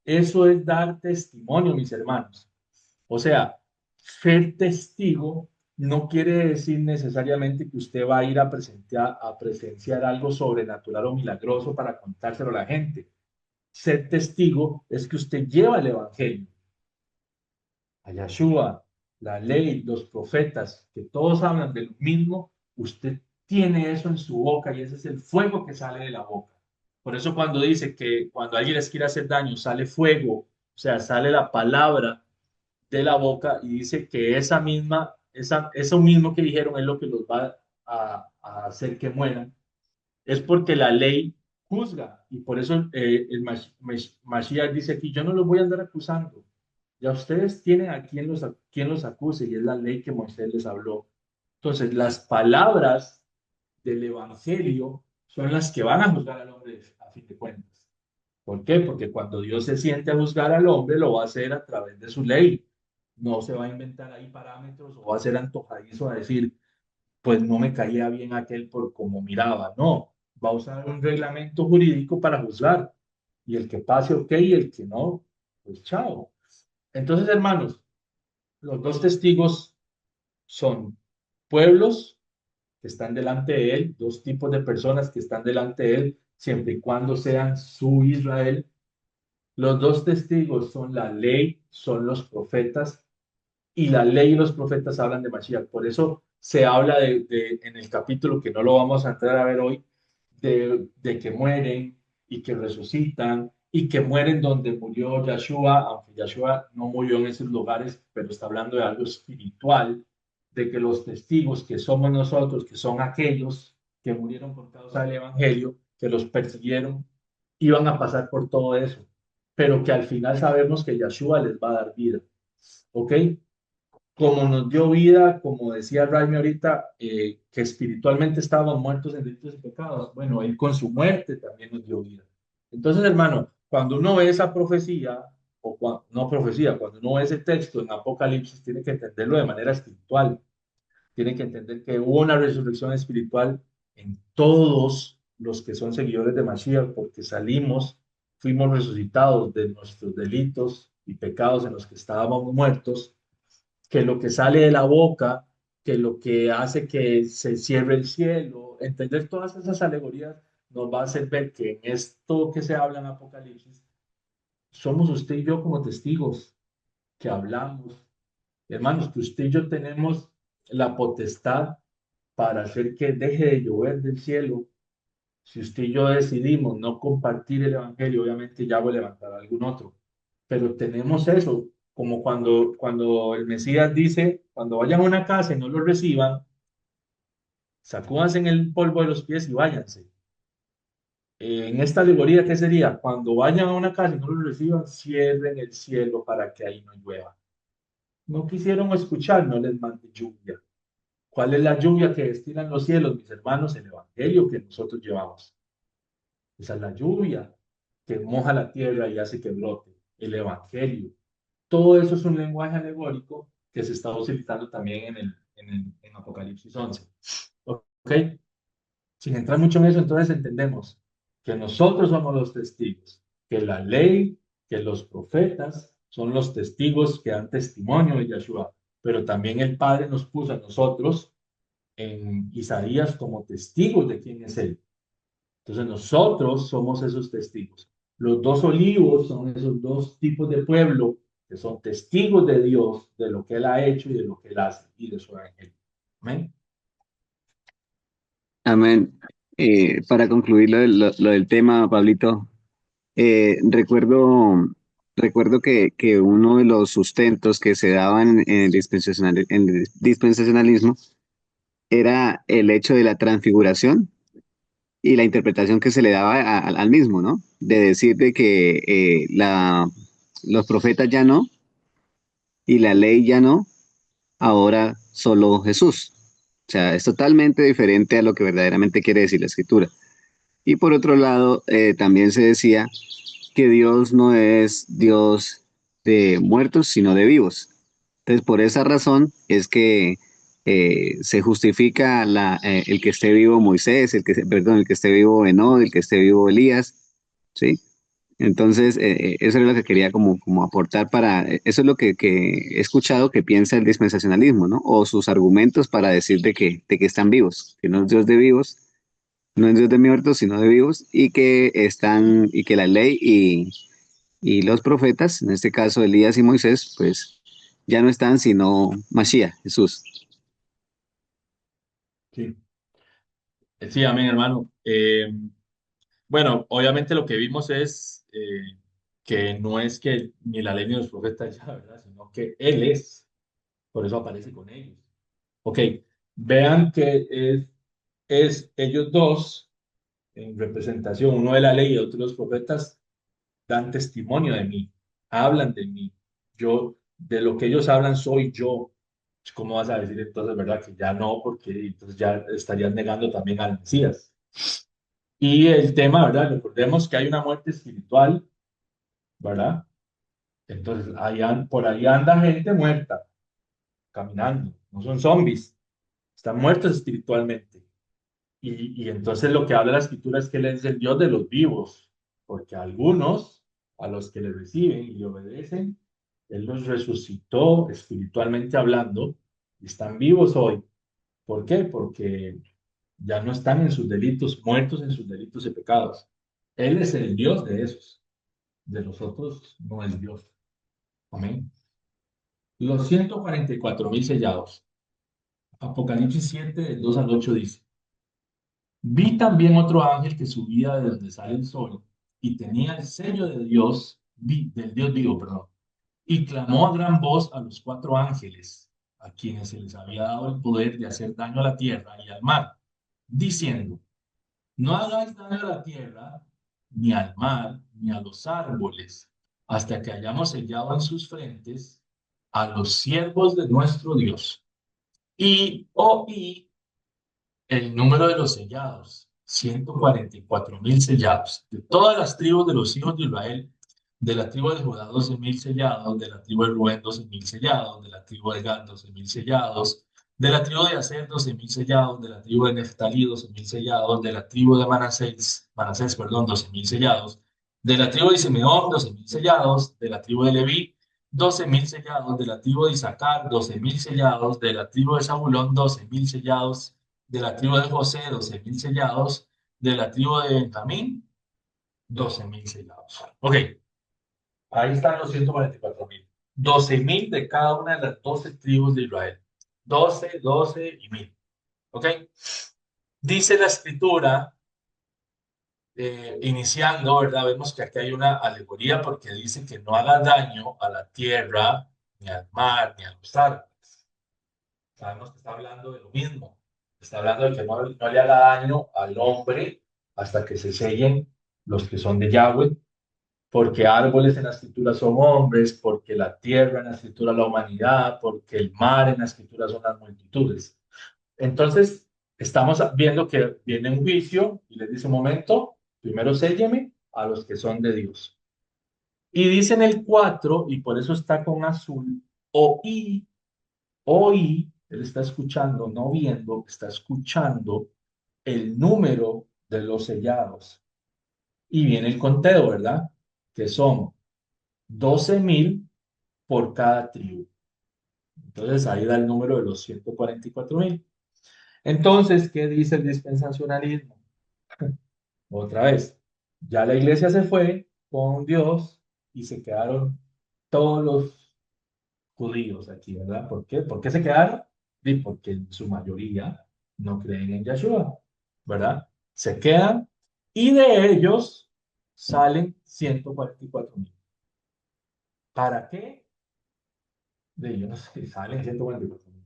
Eso es dar testimonio, mis hermanos. O sea, ser testigo no quiere decir necesariamente que usted va a ir a presenciar algo sobrenatural o milagroso para contárselo a la gente. Ser testigo es que usted lleva el evangelio a Yahshua, la ley, los profetas, que todos hablan de lo mismo. Usted tiene eso en su boca y ese es el fuego que sale de la boca. Por eso cuando dice que cuando alguien les quiere hacer daño sale fuego, o sea, sale la palabra de la boca, y dice que eso mismo que dijeron es lo que los va a hacer que mueran. Es porque la ley juzga, y por eso Mashiach dice aquí: yo no los voy a andar acusando, ya ustedes tienen a quien los acuse, y es la ley que Moisés les habló. Entonces, las palabras del evangelio son las que van a juzgar al hombre a fin de cuentas. ¿Por qué? Porque cuando Dios se siente a juzgar al hombre, lo va a hacer a través de su ley. No se va a inventar ahí parámetros o va a ser antojadizo a decir, pues no me caía bien aquel por cómo miraba. No, va a usar un reglamento jurídico para juzgar. Y el que pase, ok, y el que no, pues chao. Entonces, hermanos, los dos testigos son pueblos que están delante de él, dos tipos de personas que están delante de él, siempre y cuando sean su Israel. Los dos testigos son la ley, son los profetas, y la ley y los profetas hablan de Mashiach. Por eso se habla en el capítulo, que no lo vamos a entrar a ver hoy, de que mueren y que resucitan y que mueren donde murió Yahshua, aunque Yahshua no murió en esos lugares, pero está hablando de algo espiritual, de que los testigos que somos nosotros, que son aquellos que murieron por causa del Evangelio, que los persiguieron, iban a pasar por todo eso, pero que al final sabemos que Yahshua les va a dar vida. ¿Ok? Como nos dio vida, como decía Raimi ahorita, que espiritualmente estábamos muertos en delitos y pecados. Bueno, Él con su muerte también nos dio vida. Entonces, hermano, cuando uno ve esa profecía, no profecía, cuando uno ve ese texto en Apocalipsis, tiene que entenderlo de manera espiritual. Tiene que entender que hubo una resurrección espiritual en todos los que son seguidores de Mashiach, porque fuimos resucitados de nuestros delitos y pecados en los que estábamos muertos, que lo que sale de la boca, que lo que hace que se cierre el cielo. Entender todas esas alegorías nos va a hacer ver que en esto que se habla en Apocalipsis, somos usted y yo como testigos, que hablamos. Hermanos, que usted y yo tenemos la potestad para hacer que deje de llover del cielo. Si usted y yo decidimos no compartir el evangelio, obviamente ya voy a levantar algún otro, pero tenemos eso, como cuando el Mesías dice: cuando vayan a una casa y no lo reciban, sacúdanse en el polvo de los pies y váyanse. En esta alegoría, ¿qué sería? Cuando vayan a una casa y no lo reciban, cierren el cielo para que ahí no llueva. No quisieron escuchar, no les mande lluvia. ¿Cuál es la lluvia que destilan los cielos, mis hermanos? El evangelio que nosotros llevamos. Esa es la lluvia que moja la tierra y hace que brote. El evangelio. Todo eso es un lenguaje alegórico que se está utilizando también en Apocalipsis 11. ¿Ok? Sin entrar mucho en eso, entonces entendemos que nosotros somos los testigos, que la ley, que los profetas son los testigos que dan testimonio de Yeshua, pero también el Padre nos puso a nosotros en Isaías como testigos de quién es Él. Entonces nosotros somos esos testigos. Los dos olivos son esos dos tipos de pueblo que son testigos de Dios, de lo que Él ha hecho y de lo que Él hace y de su evangelio. Amén. Amén. Para concluir lo del tema, Pablito, recuerdo que uno de los sustentos que se daban en el dispensacionalismo era el hecho de la transfiguración y la interpretación que se le daba al mismo, ¿no? De decir de que los profetas ya no y la ley ya no, ahora solo Jesús. O sea, es totalmente diferente a lo que verdaderamente quiere decir la escritura. Y por otro lado, también se decía que Dios no es Dios de muertos, sino de vivos. Entonces, por esa razón es que se justifica el que esté vivo Moisés, perdón, el que esté vivo Enoc, el que esté vivo Elías, ¿sí? Entonces, eso es lo que quería como aportar eso es lo que he escuchado que piensa el dispensacionalismo, ¿no? O sus argumentos para decir de que están vivos, que no es Dios de vivos, no es Dios de muertos, sino de vivos, y que la ley y los profetas, en este caso Elías y Moisés, pues ya no están, sino Mashiach, Jesús. Sí, sí, amén, hermano. Bueno, obviamente lo que vimos es que no es que ni la ley ni los profetas ya, ¿verdad? Sino que Él es. Por eso aparece con ellos. Ok, vean que es ellos dos en representación, uno de la ley y otro de los profetas, dan testimonio de mí, hablan de mí. Yo, de lo que ellos hablan, soy yo. ¿Cómo vas a decir entonces, verdad? Que ya no, porque entonces ya estarías negando también al Mesías. Y el tema, ¿verdad? Recordemos que hay una muerte espiritual, ¿verdad? Entonces, por ahí anda gente muerta, caminando. No son zombies, están muertos espiritualmente. Y entonces lo que habla la escritura es que Él es el Dios de los vivos, porque algunos, a los que le reciben y le obedecen, Él los resucitó espiritualmente hablando y están vivos hoy. ¿Por qué? Porque ya no están en sus delitos, muertos en sus delitos y pecados. Él es el Dios de esos, de los otros no es Dios. Amén. Los 144,000 sellados. Apocalipsis 7, del 2 al 8 dice. Vi también otro ángel que subía de donde sale el sol y tenía el sello de Dios, del Dios vivo, perdón, y clamó a gran voz a los cuatro ángeles, a quienes se les había dado el poder de hacer daño a la tierra y al mar, diciendo, no hagáis daño a la tierra, ni al mar, ni a los árboles, hasta que hayamos sellado en sus frentes a los siervos de nuestro Dios. Y oí el número de los sellados, 144,000 sellados. De todas las tribus de los hijos de Israel, de la tribu de Judá, 12,000 sellados, de la tribu de Rubén, 12,000 sellados, de la tribu de Gad, 12,000 sellados, de la tribu de Aser, 12,000 sellados, de la tribu de Neftalí, 12,000 sellados, de la tribu de Manasés, perdón, 12,000 sellados, de la tribu de Simeón, 12,000 sellados, de la tribu de Leví, 12,000 sellados, de la tribu de Isaacar, 12,000 sellados, de la tribu de Zabulón, 12,000 sellados, de la tribu de José, 12,000 sellados, de la tribu de Benjamín, 12,000 sellados. Ok, ahí están los 144,000. 12,000 de cada una de las 12 tribus de Israel. 12, 12 y 1,000. Ok, dice la escritura, iniciando, ¿verdad? Vemos que aquí hay una alegoría porque dice que no haga daño a la tierra, ni al mar, ni a los árboles. Sabemos que está hablando de lo mismo. Está hablando de que no le haga daño al hombre hasta que se sellen los que son de Yahweh, porque árboles en la escritura son hombres, porque la tierra en la escritura la humanidad, porque el mar en la escritura son las multitudes. Entonces, estamos viendo que viene un juicio y les dice un momento, primero sélleme a los que son de Dios. Y dice en el 4, y por eso está con azul, oí, él está escuchando, no viendo, está escuchando el número de los sellados. Y viene el conteo, ¿verdad? Que son 12,000 por cada tribu. Entonces ahí da el número de los 144,000. Entonces, ¿qué dice el dispensacionalismo? Otra vez, ya la iglesia se fue con Dios y se quedaron todos los judíos aquí, ¿verdad? ¿Por qué? ¿Por qué se quedaron? Sí, porque en su mayoría no creen en Yeshua, ¿verdad? Se quedan y de ellos salen 144,000. ¿Para qué? De ellos no sé, salen 144,000.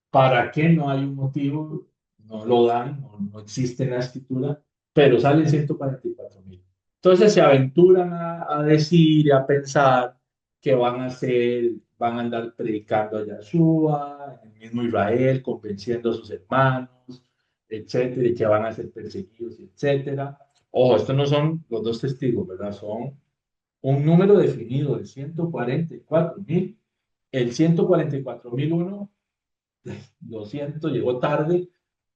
¿Para qué? No hay un motivo, no lo dan, no existe en la escritura, pero salen 144,000. Entonces se aventuran a decir y a pensar que van a hacer, van a andar predicando a Yeshua, en el mismo Israel, convenciendo a sus hermanos, etcétera, y que van a ser perseguidos, etcétera. Ojo, estos no son los dos testigos, ¿verdad? Son un número definido de 144,000. El 144,001 lo siento, llegó tarde,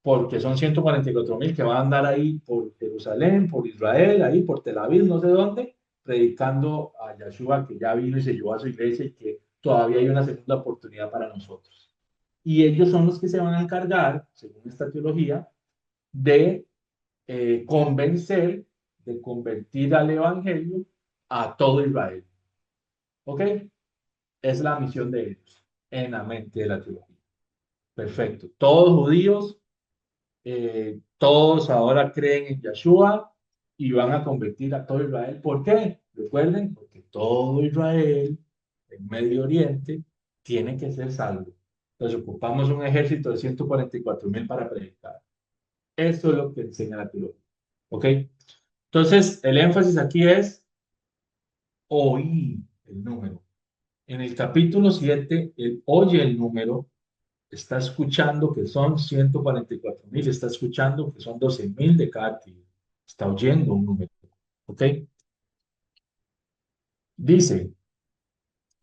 porque son 144,000 que van a andar ahí por Jerusalén, por Israel, ahí por Tel Aviv, no sé dónde, predicando a Yeshua que ya vino y se llevó a su iglesia y que todavía hay una segunda oportunidad para nosotros. Y ellos son los que se van a encargar, según esta teología, de convencer, de convertir al evangelio a todo Israel. ¿Ok? Es la misión de ellos en la mente de la teología. Perfecto. Todos judíos, todos ahora creen en Yeshua y van a convertir a todo Israel. ¿Por qué? Recuerden, porque todo Israel, en Medio Oriente, tiene que ser salvo. Entonces ocupamos un ejército de 144,000 para predicar. Eso es lo que enseña la teología. ¿Ok? Entonces, el énfasis aquí es oí el número. En el capítulo 7, él oye el número, está escuchando que son 144,000, está escuchando que son 12,000 de cada tribu. Está oyendo un número. ¿Ok? Dice,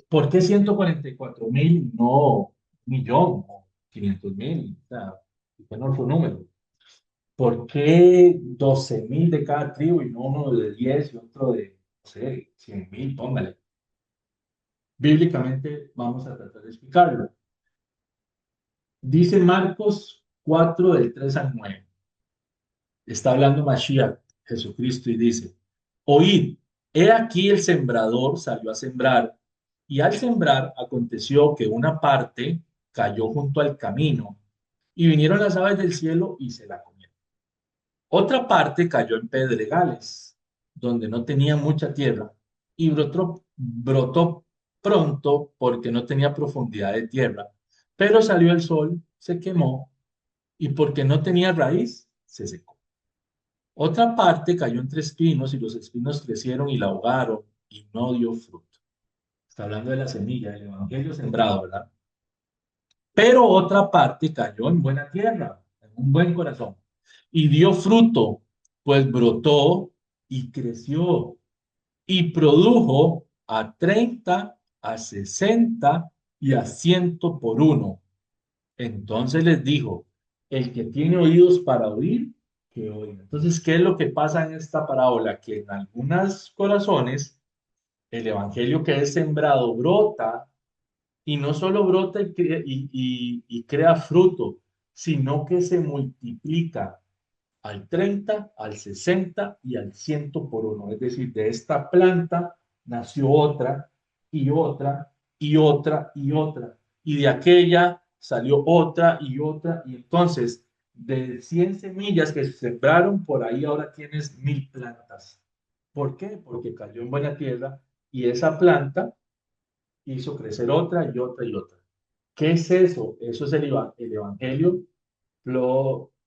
¿por qué 144,000 y no 1,000,000 o 500,000? O sea, ¿por qué no fue un número? ¿Por qué 12,000 de cada tribu y no uno de 10 y otro de, no sé, 100,000? Póngale. Bíblicamente vamos a tratar de explicarlo. Dice Marcos 4, del 3 al 9. Está hablando Mashiach, Jesucristo, y dice, oíd, he aquí el sembrador salió a sembrar, y al sembrar aconteció que una parte cayó junto al camino, y vinieron las aves del cielo y se la comieron. Otra parte cayó en pedregales, donde no tenía mucha tierra, y brotó pronto porque no tenía profundidad de tierra, pero salió el sol, se quemó, y porque no tenía raíz, se secó. Otra parte cayó entre espinos y los espinos crecieron y la ahogaron y no dio fruto. Está hablando de la semilla, del evangelio sembrado, ¿verdad? Pero otra parte cayó en buena tierra, en un buen corazón, y dio fruto, pues brotó y creció y produjo a 30, a 60 y a 100 por uno. Entonces les dijo, el que tiene oídos para oír, que oiga. Entonces, ¿qué es lo que pasa en esta parábola? Que en algunos corazones el evangelio que es sembrado brota y no solo brota y crea fruto, sino que se multiplica al 30, al 60 y al 100 por uno. Es decir, de esta planta nació otra y otra y otra y otra. Y de aquella salió otra y otra. Y entonces, de 100 semillas que se sembraron, por ahí ahora tienes 1,000 plantas. ¿Por qué? Porque cayó en buena tierra y esa planta hizo crecer otra y otra y otra. ¿Qué es eso? Eso es el evangelio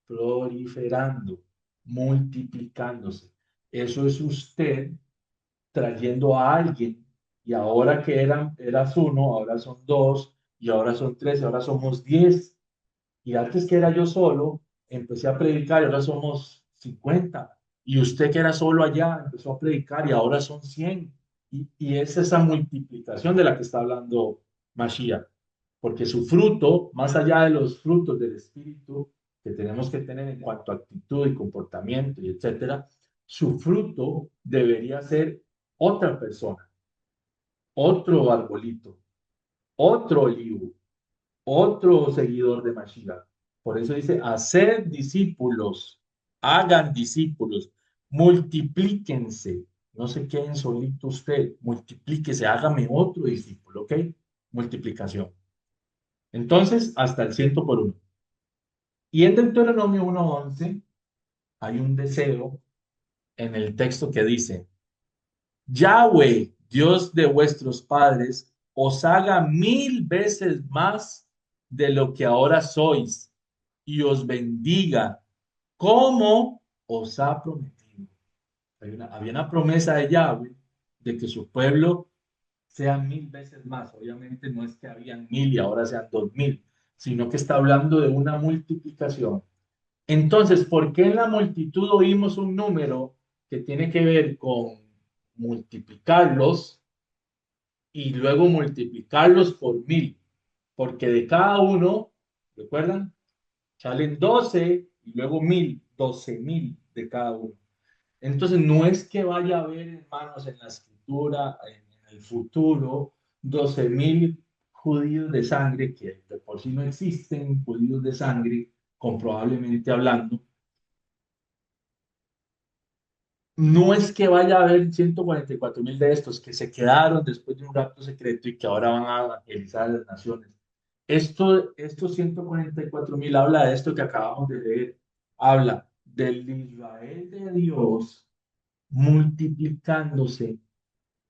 proliferando, multiplicándose. Eso es usted trayendo a alguien y ahora que eras uno, ahora son dos y ahora son tres y ahora somos 10. Y antes que era yo solo, empecé a predicar y ahora somos 50. Y usted que era solo allá, empezó a predicar y ahora son 100. Y es esa multiplicación de la que está hablando Mashiach. Porque su fruto, más allá de los frutos del Espíritu que tenemos que tener en cuanto a actitud y comportamiento y etcétera, su fruto debería ser otra persona, otro arbolito, otro olivo, otro seguidor de Mashiach. Por eso dice, hacer discípulos, hagan discípulos, multiplíquense, no se queden solito usted, multiplíquese, hágame otro discípulo, ¿ok? Multiplicación. Entonces, hasta el 100 por 1. Y en Deuteronomio 1:11 hay un deseo en el texto que dice, Yahweh, Dios de vuestros padres, os haga 1000 veces más de lo que ahora sois y os bendiga como os ha prometido. Había una promesa de Yahweh de que su pueblo sea 1000 veces más. Obviamente no es que habían 1000 y ahora sean 2000, sino que está hablando de una multiplicación. Entonces, ¿por qué en la multitud oímos un número que tiene que ver con multiplicarlos y luego multiplicarlos por 1000? Porque de cada uno, ¿recuerdan? Salen 12 y luego 1000, 12.000 de cada uno. Entonces, no es que vaya a haber, hermanos, en la escritura, en el futuro, 12.000 judíos de sangre, que de por sí no existen judíos de sangre, comprobablemente hablando. No es que vaya a haber 144.000 de estos que se quedaron después de un rapto secreto y que ahora van a evangelizar a las naciones. Estos 144.000 habla de esto que acabamos de leer. Habla del Israel de Dios multiplicándose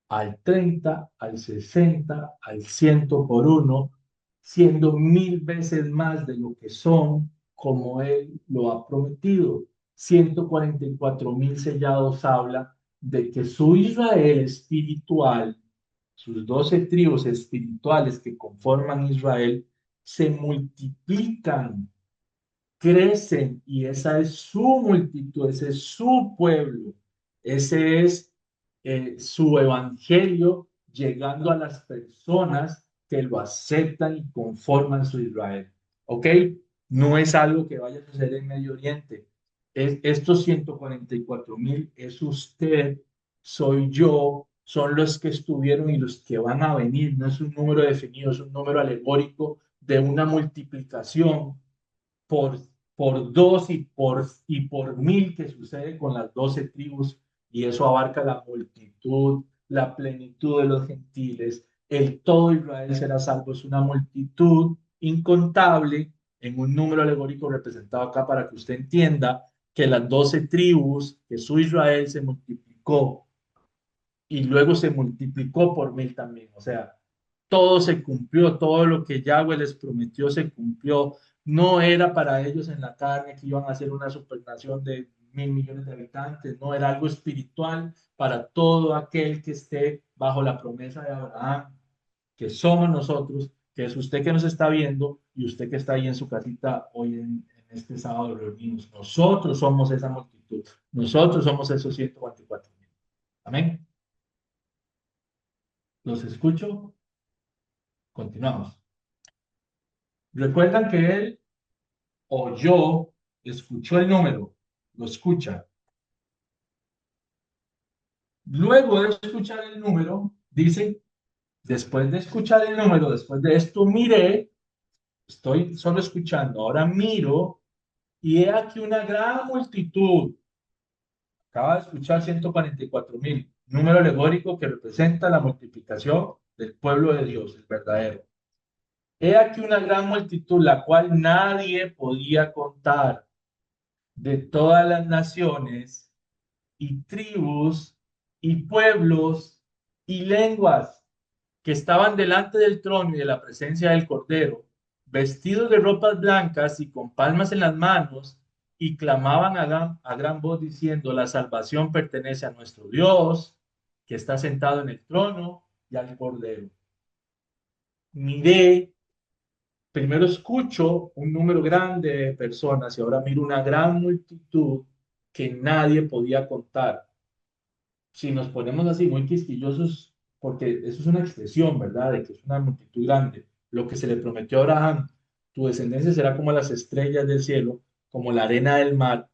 al 30, al 60, al 100 por 1, siendo 1000 veces más de lo que son, como Él lo ha prometido. 144.000 sellados habla de que su Israel espiritual, sus 12 tribus espirituales que conforman Israel, se multiplican, crecen, y esa es su multitud, ese es su pueblo, ese es su evangelio llegando a las personas que lo aceptan y conforman su Israel. ¿Ok? No es algo que vaya a suceder en Medio Oriente. Estos 144.000 es usted, soy yo, son los que estuvieron y los que van a venir. No es un número definido, es un número alegórico de una multiplicación por, por 2 y por 1000 que sucede con las 12 tribus, y eso abarca la multitud, la plenitud de los gentiles, el todo Israel será salvo. Es una multitud incontable en un número alegórico representado acá para que usted entienda que las 12 tribus, que su Israel se multiplicó y luego se multiplicó por 1000 también. O sea, todo se cumplió, todo lo que Yahweh les prometió se cumplió. No era para ellos en la carne que iban a ser una supernación de 1000 millones de habitantes, no, era algo espiritual para todo aquel que esté bajo la promesa de Abraham, que somos nosotros, que es usted que nos está viendo y usted que está ahí en su casita hoy en este sábado reunidos. Nosotros somos esa multitud, nosotros somos esos 144.000. Amén. ¿Los escucho? Continuamos. Recuerdan que él oyó, escuchó el número, lo escucha. Luego de escuchar el número, dice, después de escuchar el número, después de esto miré, estoy solo escuchando, ahora miro y he aquí una gran multitud. Acaba de escuchar 144.000, número alegórico que representa la multiplicación del pueblo de Dios, el verdadero. He aquí una gran multitud, la cual nadie podía contar, de todas las naciones y tribus y pueblos y lenguas, que estaban delante del trono y de la presencia del Cordero, vestidos de ropas blancas y con palmas en las manos, y clamaban a gran voz diciendo, la salvación pertenece a nuestro Dios, que está sentado en el trono, y al Cordero. Miré primero escucho un número grande de personas y ahora miro una gran multitud que nadie podía contar. Si nos ponemos así muy quisquillosos, porque eso es una expresión, ¿verdad? De que es una multitud grande. Lo que se le prometió a Abraham, tu descendencia será como las estrellas del cielo, como la arena del mar,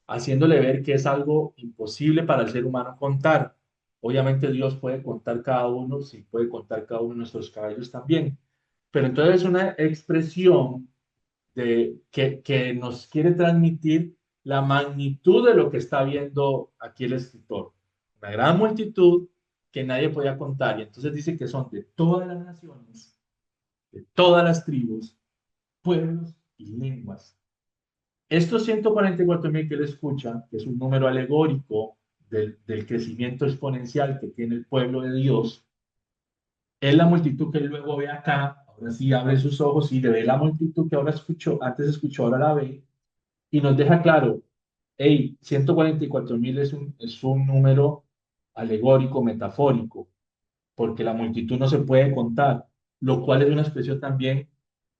haciéndole ver que es algo imposible para el ser humano contar. Obviamente Dios puede contar cada uno, sí puede contar cada uno de nuestros cabellos también. Pero entonces es una expresión que nos quiere transmitir la magnitud de lo que está viendo aquí el escritor. Una gran multitud que nadie podía contar. Y entonces dice que son de todas las naciones, de todas las tribus, pueblos y lenguas. Estos 144.000 que él escucha, que es un número alegórico del crecimiento exponencial que tiene el pueblo de Dios, es la multitud que él luego ve acá. Ahora sí abre sus ojos y le ve la multitud que ahora escuchó, antes escuchó, ahora la ve, y nos deja claro, hey, 144.000 es un número alegórico, metafórico, porque la multitud no se puede contar, lo cual es una expresión también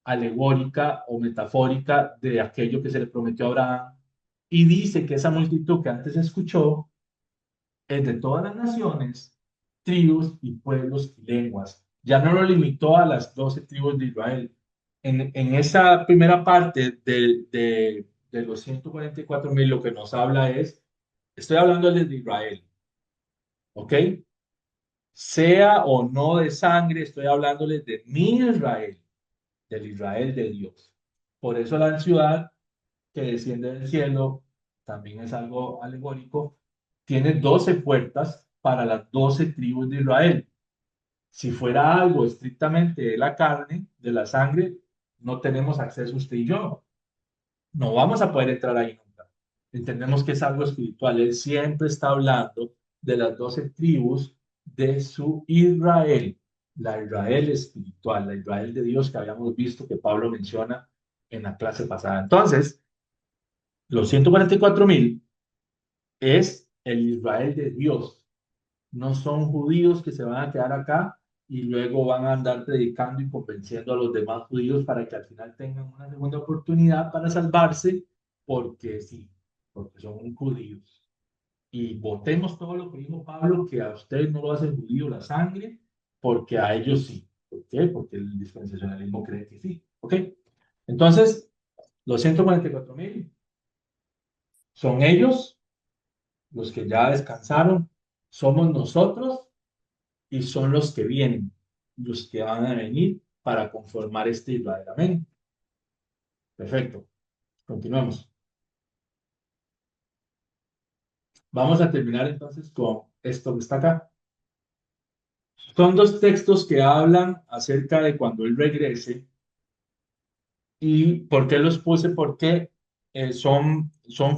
alegórica o metafórica de aquello que se le prometió a Abraham, y dice que esa multitud que antes escuchó es de todas las naciones, tribus y pueblos y lenguas. Ya no lo limitó a las 12 tribus de Israel. En esa primera parte de los 144.000, lo que nos habla es, estoy hablando de Israel, ¿ok? Sea o no de sangre, estoy hablándoles de mi Israel, del Israel de Dios. Por eso la ciudad que desciende del cielo, también es algo alegórico, tiene 12 puertas para las 12 tribus de Israel. Si fuera algo estrictamente de la carne, de la sangre, no tenemos acceso usted y yo. No vamos a poder entrar ahí nunca. Entendemos que es algo espiritual. Él siempre está hablando de las 12 tribus de su Israel, la Israel espiritual, la Israel de Dios que habíamos visto que Pablo menciona en la clase pasada. Entonces, los 144.000 es el Israel de Dios. No son judíos que se van a quedar acá y luego van a andar predicando y convenciendo a los demás judíos para que al final tengan una segunda oportunidad para salvarse, porque sí, porque son judíos. Y votemos todo lo que dijo Pablo, que a ustedes no lo hace judío la sangre, porque a ellos sí. ¿Por qué? Porque el dispensacionalismo cree que sí. ¿Ok? Entonces, los 144.000 son ellos, los que ya descansaron, somos nosotros y son los que vienen, los que van a venir para conformar este Israel. Amén. Perfecto. Continuamos. Vamos a terminar entonces con esto que está acá. Son dos textos que hablan acerca de cuando Él regrese. ¿Y por qué los puse? Porque son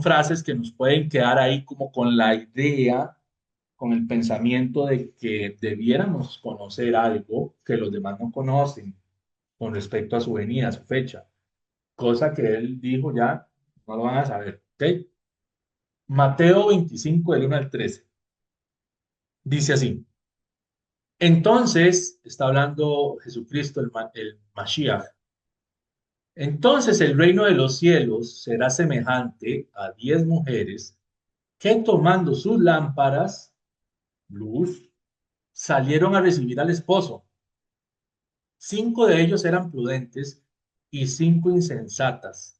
frases que nos pueden quedar ahí como con la idea, con el pensamiento de que debiéramos conocer algo que los demás no conocen con respecto a su venida, a su fecha, cosa que él dijo ya, no lo van a saber. ¿Ok? Mateo 25, del 1 al 13, dice así. Entonces, está hablando Jesucristo, el Mashiach. Entonces el reino de los cielos será semejante a 10 mujeres que tomando sus lámparas, luz, salieron a recibir al esposo. 5 de ellos eran prudentes y 5 insensatas.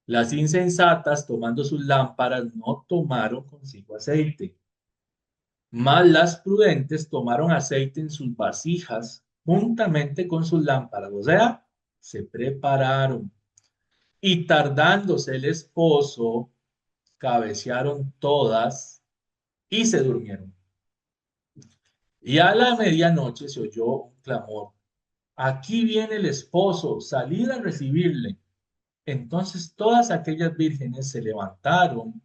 Las insensatas, tomando sus lámparas, no tomaron consigo aceite, mas las prudentes tomaron aceite en sus vasijas juntamente con sus lámparas, o sea, se prepararon. Y tardándose el esposo, cabecearon todas y se durmieron. Y a la medianoche se oyó un clamor. Aquí viene el esposo, salid a recibirle. Entonces todas aquellas vírgenes se levantaron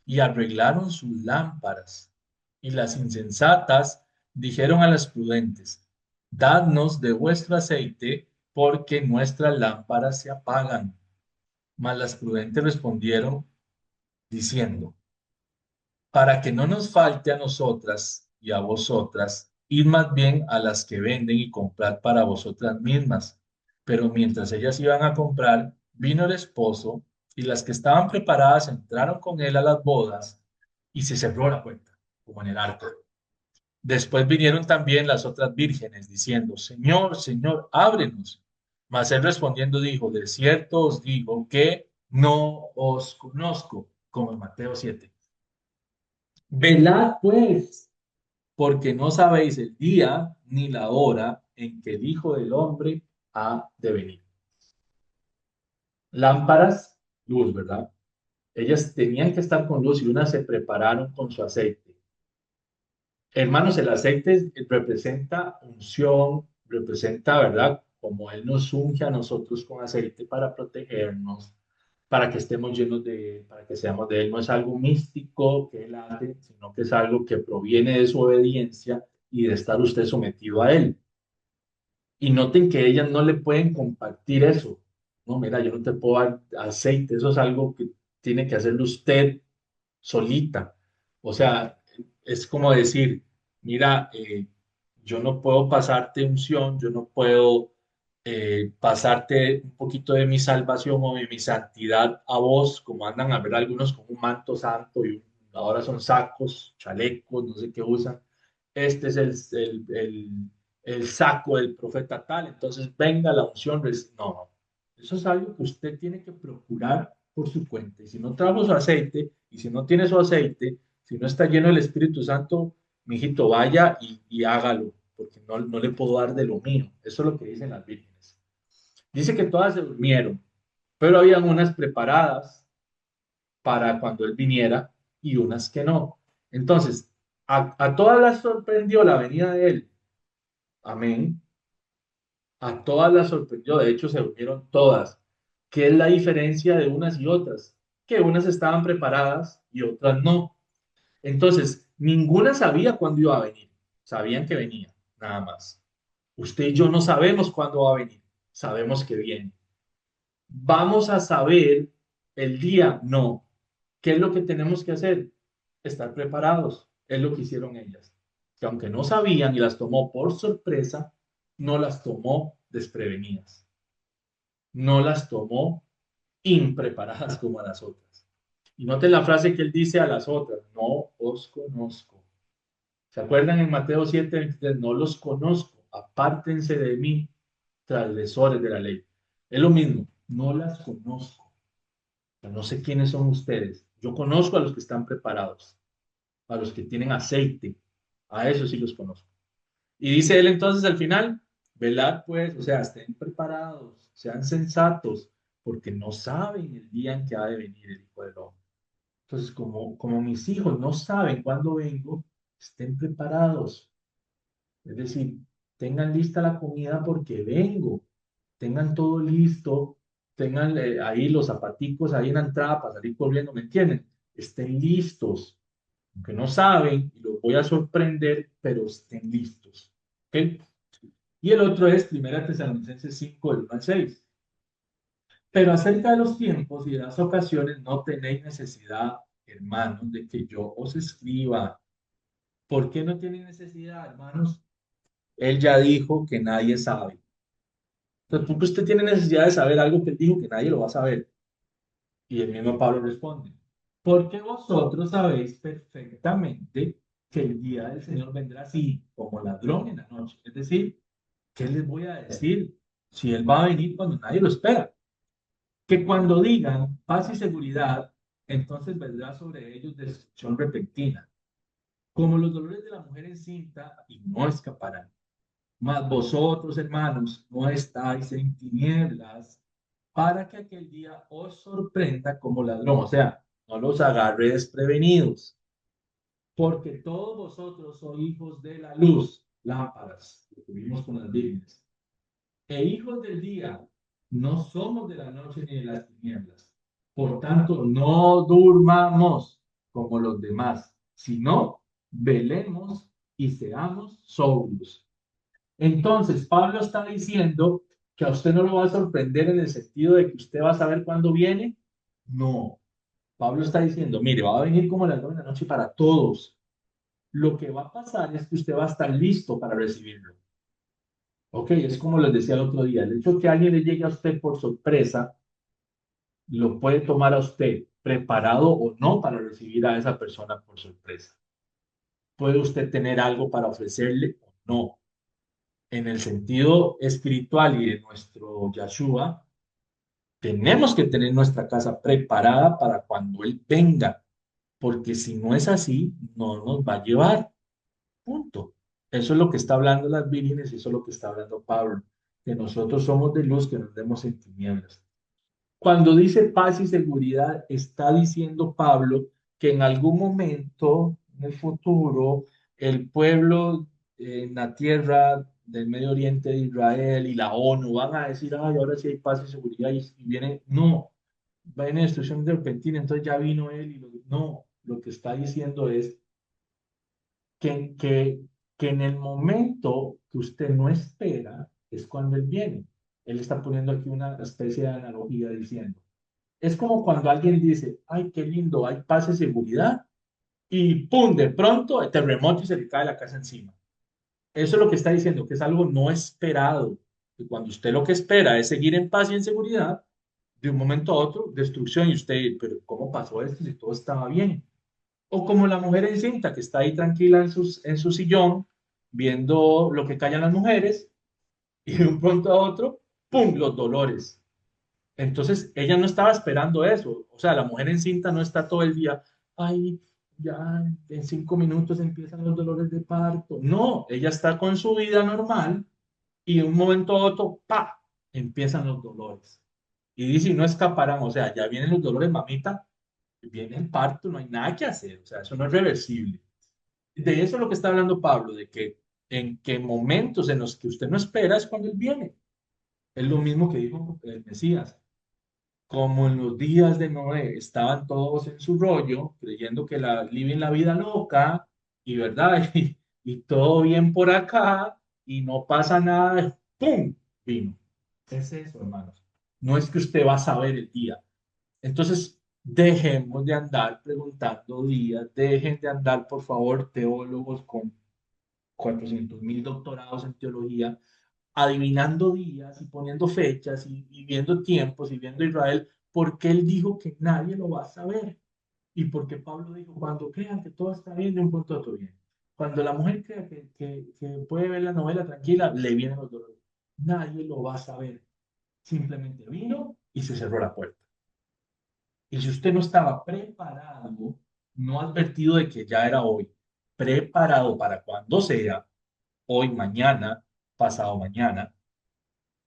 y arreglaron sus lámparas. Y las insensatas dijeron a las prudentes, dadnos de vuestro aceite, porque nuestras lámparas se apagan. Mas las prudentes respondieron diciendo, para que no nos falte a nosotras y a vosotras, id más bien a las que venden y comprad para vosotras mismas. Pero mientras ellas iban a comprar, vino el esposo y las que estaban preparadas entraron con él a las bodas y se cerró la puerta, como en el arco. Después vinieron también las otras vírgenes diciendo, Señor, Señor, ábrenos. Mas él respondiendo dijo, de cierto os digo que no os conozco, como en Mateo 7. Velad pues, porque no sabéis el día ni la hora en que el Hijo del Hombre ha de venir. Lámparas, luz, ¿verdad? Ellas tenían que estar con luz y unas se prepararon con su aceite. Hermanos, el aceite representa unción, representa, ¿verdad? Como Él nos unge a nosotros con aceite para protegernos, para que estemos llenos de Él, para que seamos de Él. No es algo místico que Él hace, sino que es algo que proviene de su obediencia y de estar usted sometido a Él. Y noten que ellas no le pueden compartir eso. No, mira, yo no te puedo dar aceite, eso es algo que tiene que hacerlo usted solita. O sea, es como decir, mira, yo no puedo pasarte unción, yo no puedo pasarte un poquito de mi salvación o de mi santidad a vos, como andan a ver algunos con un manto santo y ahora son sacos, chalecos, no sé qué usan. Este es el saco del profeta tal, entonces venga la unción. No, no. Eso es algo que usted tiene que procurar por su cuenta. Y si no trajo su aceite, y si no tiene su aceite, si no está lleno del Espíritu Santo, mijito, vaya y hágalo, porque no le puedo dar de lo mío. Eso es lo que dicen las vírgenes. Dice que todas se durmieron, pero habían unas preparadas para cuando él viniera y unas que no. Entonces, a todas las sorprendió la venida de él. Amén. A todas las sorprendió, de hecho se durmieron todas. ¿Qué es la diferencia de unas y otras? Que unas estaban preparadas y otras no. Entonces, ninguna sabía cuándo iba a venir. Sabían que venía, nada más. Usted y yo no sabemos cuándo va a venir. Sabemos que viene. ¿Vamos a saber el día? No. ¿Qué es lo que tenemos que hacer? Estar preparados. Es lo que hicieron ellas. Que aunque no sabían y las tomó por sorpresa, no las tomó desprevenidas. No las tomó impreparadas como a las otras. Y noten la frase que él dice a las otras, no os conozco. ¿Se acuerdan en Mateo 7:23? No los conozco, apártense de mí, transgresores de la ley. Es lo mismo, no las conozco. No sé quiénes son ustedes. Yo conozco a los que están preparados, a los que tienen aceite. A esos sí los conozco. Y dice él entonces al final, velad pues, o sea, estén preparados, sean sensatos, porque no saben el día en que ha de venir el Hijo del Hombre. Entonces, como mis hijos no saben cuándo vengo, estén preparados. Es decir, tengan lista la comida porque vengo, tengan todo listo, tengan ahí los zapaticos ahí en la entrada para salir corriendo, ¿me entienden? Estén listos, aunque no saben, y los voy a sorprender, pero estén listos. ¿Ok? Y el otro es 1 Tesalonicenses 5, del 1 al 6. Pero acerca de los tiempos y de las ocasiones no tenéis necesidad, hermanos, de que yo os escriba. ¿Por qué no tienen necesidad, hermanos? Él ya dijo que nadie sabe. Entonces, ¿por qué usted tiene necesidad de saber algo que él dijo que nadie lo va a saber? Y el mismo Pablo responde, porque vosotros sabéis perfectamente que el día del Señor vendrá así, como ladrón en la noche. Es decir, ¿qué les voy a decir si él va a venir cuando nadie lo espera? Que cuando digan paz y seguridad, entonces vendrá sobre ellos destrucción repentina, como los dolores de la mujer encinta, y no escaparán. Mas vosotros, hermanos, no estáis en tinieblas para que aquel día os sorprenda como ladrón. O sea, no los agarre desprevenidos, porque todos vosotros sois hijos de la luz, lámparas, lo tuvimos con las vírgenes, e hijos del día. No somos de la noche ni de las tinieblas. Por tanto, no durmamos como los demás, sino velemos y seamos sobrios. Entonces, Pablo está diciendo que a usted no lo va a sorprender en el sentido de que usted va a saber cuándo viene. No. Pablo está diciendo, mire, va a venir como las 9 de la noche para todos. Lo que va a pasar es que usted va a estar listo para recibirlo. Ok, es como les decía el otro día, el hecho de que alguien le llegue a usted por sorpresa, lo puede tomar a usted preparado o no para recibir a esa persona por sorpresa. Puede usted tener algo para ofrecerle o no. En el sentido espiritual y de nuestro Yahshua, tenemos que tener nuestra casa preparada para cuando Él venga, porque si no es así, no nos va a llevar. Punto. Eso es lo que está hablando las vírgenes y eso es lo que está hablando Pablo, que nosotros somos de luz, que nos demos en tinieblas. Cuando dice paz y seguridad, está diciendo Pablo que en algún momento, en el futuro, el pueblo en la tierra del Medio Oriente de Israel y la ONU van a decir, ay, ahora sí hay paz y seguridad y viene, no, va a destrucción de repentina, entonces ya vino él y no, lo que está diciendo es que, que, que en el momento que usted no espera es cuando él viene. Él está poniendo aquí una especie de analogía diciendo. Es como cuando alguien dice, ay, qué lindo, hay paz y seguridad, y pum, de pronto el terremoto y se le cae la casa encima. Eso es lo que está diciendo, que es algo no esperado. Y cuando usted lo que espera es seguir en paz y en seguridad, de un momento a otro, destrucción, y usted, pero ¿cómo pasó esto si todo estaba bien? O como la mujer encinta que está ahí tranquila en su sillón, viendo lo que callan las mujeres, y de un pronto a otro, ¡pum!, los dolores. Entonces, ella no estaba esperando eso. O sea, la mujer encinta no está todo el día, ay, ya en 5 minutos empiezan los dolores de parto. No, ella está con su vida normal y de un momento a otro, ¡pa!, empiezan los dolores. Y dice, no escaparán, o sea, ya vienen los dolores, mamita, viene el parto, no hay nada que hacer, o sea, eso no es reversible. De eso es lo que está hablando Pablo, de que en qué momentos en los que usted no espera es cuando él viene. Es lo mismo que dijo el Mesías. Como en los días de Noé estaban todos en su rollo, creyendo que viven la vida loca, y verdad, y todo bien por acá, y no pasa nada, ¡pum!, vino. Es eso, hermanos. No es que usted va a saber el día. Entonces, dejemos de andar preguntando días, dejen de andar, por favor, teólogos con 400.000 doctorados en teología, adivinando días y poniendo fechas y viendo tiempos y viendo Israel, porque él dijo que nadie lo va a saber. Y porque Pablo dijo, cuando crean que todo está bien, de un punto a otro bien. Cuando la mujer crea que puede ver la novela tranquila, le vienen los dolores. Nadie lo va a saber. Simplemente vino y se cerró la puerta. Y si usted no estaba preparado, no advertido de que ya era hoy, preparado para cuando sea, hoy, mañana, pasado mañana,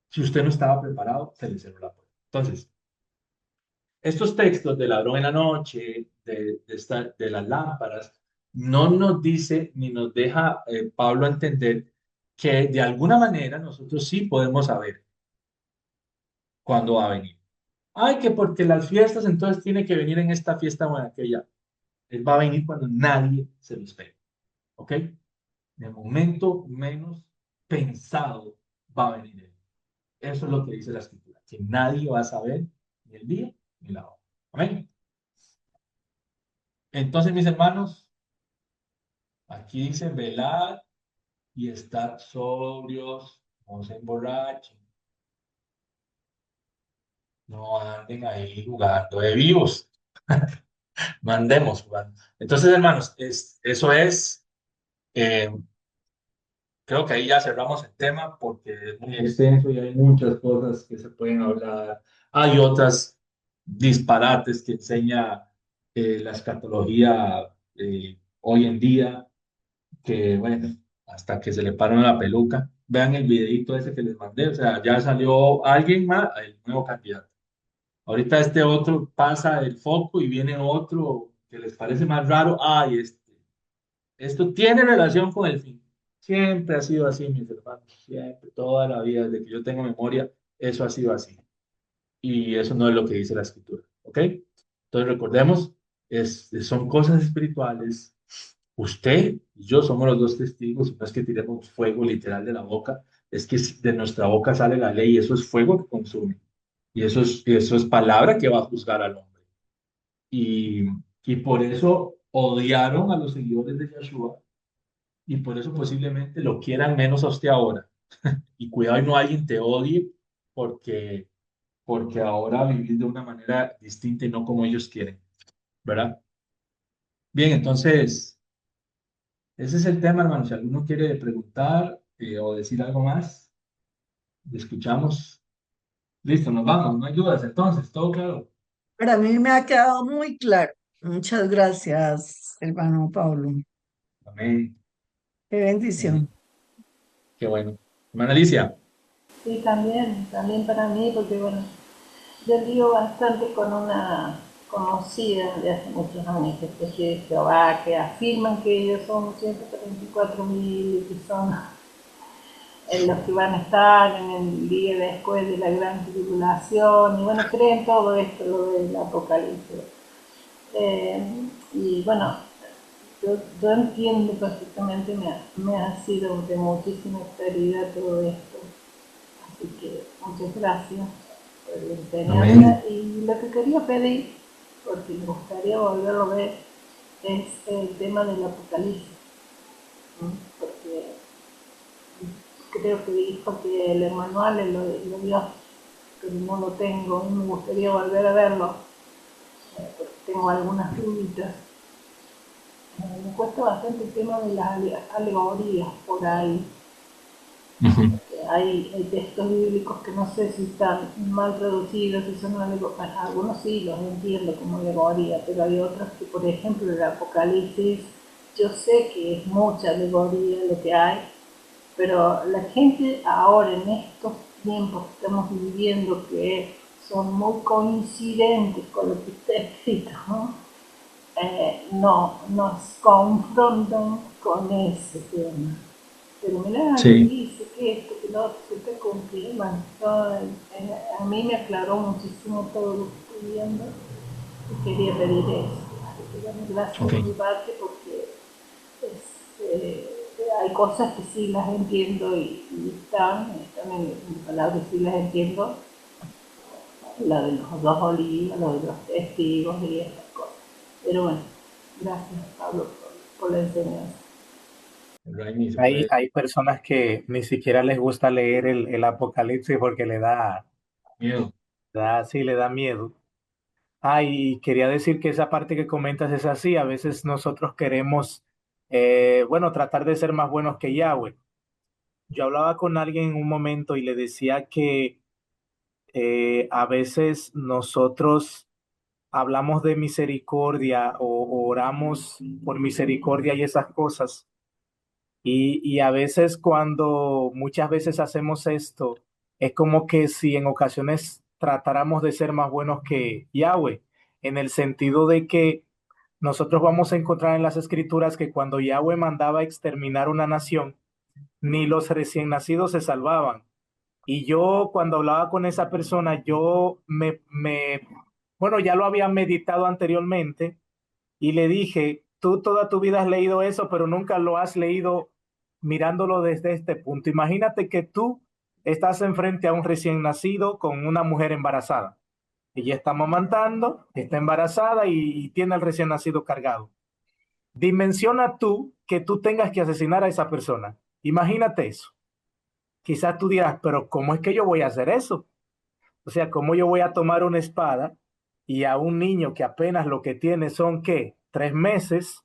si usted no estaba preparado, se le cerró la puerta. Entonces, estos textos de ladrón en la noche, de las lámparas, no nos dice ni nos deja Pablo entender que de alguna manera nosotros sí podemos saber cuándo va a venir. Ay, que porque las fiestas, entonces tiene que venir en esta fiesta o en aquella. Él va a venir cuando nadie se lo espera. ¿Ok? De momento menos pensado va a venir él. Eso es lo que dice la escritura, que nadie va a saber ni el día ni la hora. Amén. Entonces, mis hermanos, aquí dice velad y estar sobrios, no se emborrachen, no anden ahí jugando de vivos, no andemos jugando. Entonces, hermanos, eso es. eh, Creo que ahí ya cerramos el tema porque es muy extenso y hay muchas cosas que se pueden hablar. Hay otras disparates que enseña la escatología hoy en día, que bueno, hasta que se le paran la peluca. Vean el videito ese que les mandé, o sea, ya salió alguien más, el nuevo candidato. Ahorita este otro pasa el foco y viene otro que les parece más raro. Ay, esto tiene relación con el fin. Siempre ha sido así, mis hermanos. Siempre, toda la vida, desde que yo tengo memoria, eso ha sido así. Y eso no es lo que dice la escritura. ¿Ok? Entonces recordemos, son cosas espirituales. Usted y yo somos los dos testigos. No es que tiremos fuego literal de la boca, es que de nuestra boca sale la ley y eso es fuego que consume. Y eso es palabra que va a juzgar al hombre. Y, y por eso odiaron a los seguidores de Yeshua y por eso posiblemente lo quieran menos a usted ahora. Y cuidado y no alguien te odie porque, porque ahora vivís de una manera distinta y no como ellos quieren, ¿verdad? Bien, entonces, ese es el tema, hermano. Si alguno quiere preguntar o decir algo más, le escuchamos. Listo, nos vamos, no hay dudas, entonces, todo claro. Para mí me ha quedado muy claro. Muchas gracias, hermano Pablo. Amén. Qué Eh, bendición. qué bueno. Hermana Alicia, Sí, también para mí, porque bueno, yo lío bastante con una conocida de hace muchos años, que es testigo de Jehová, que afirman que ellos son 134.000 y que son los que van a estar en el día después de la gran tribulación, y bueno, creen todo esto, lo del apocalipsis. Eh, y bueno, yo entiendo perfectamente, me ha sido de muchísima claridad todo esto. Así que muchas gracias por la amén. enseñanza. Y lo que quería pedir, porque me gustaría volverlo a ver, es el tema del apocalipsis, ¿no? Porque creo que dijo que el manual lo dio, pero no lo tengo y me gustaría volver a verlo, porque tengo algunas dudas. Me cuesta bastante el tema de las alegorías por ahí. Ujú. Hay textos bíblicos que no sé si están mal traducidos, si son algunos sí los entiendo como alegoría, pero hay otros que, por ejemplo, el Apocalipsis, yo sé que es mucha alegoría lo que hay, pero la gente ahora en estos tiempos que estamos viviendo, que son muy coincidentes con lo que está escrito, ¿no? No nos confrontan con ese tema. Pero mirá, que Sí, dice que esto, que lo otro, se está cumpliendo. Bueno, a mí me aclaró muchísimo todo lo que estoy viendo y quería pedir eso. Así que bueno, gracias ok, de mi parte porque hay cosas que sí las entiendo y están en mi palabra, sí las entiendo, la de los dos olivos, lo de los testigos y estas cosas. Pero bueno, gracias Pablo por la enseñanza. Raimi se Hay, puede. hay personas que ni siquiera les gusta leer el Apocalipsis porque Miedo. sí, le da miedo. Ah, y quería decir que esa parte que comentas es así. A veces nosotros queremos, bueno, tratar de ser más buenos que Yahweh. Yo hablaba con alguien en un momento y le decía que a veces nosotros hablamos de misericordia o oramos por misericordia y esas cosas. Y a veces cuando muchas veces hacemos esto, es como que si en ocasiones tratáramos de ser más buenos que Yahweh, en el sentido de que nosotros vamos a encontrar en las escrituras que cuando Yahweh mandaba exterminar una nación, ni los recién nacidos se salvaban. Y yo cuando hablaba con esa persona, bueno, ya lo había meditado anteriormente y le dije, tú toda tu vida has leído eso, pero nunca lo has leído mirándolo desde este punto. Imagínate que tú estás enfrente a un recién nacido con una mujer embarazada. Ella está amamantando, está embarazada y tiene al recién nacido cargado. Dimensiona tú que tú tengas que asesinar a esa persona. Imagínate eso. Quizás tú dirás, pero ¿cómo es que yo voy a hacer eso? O sea, ¿cómo yo voy a tomar una espada y a un niño que apenas lo que tiene son, ¿qué? 3 meses,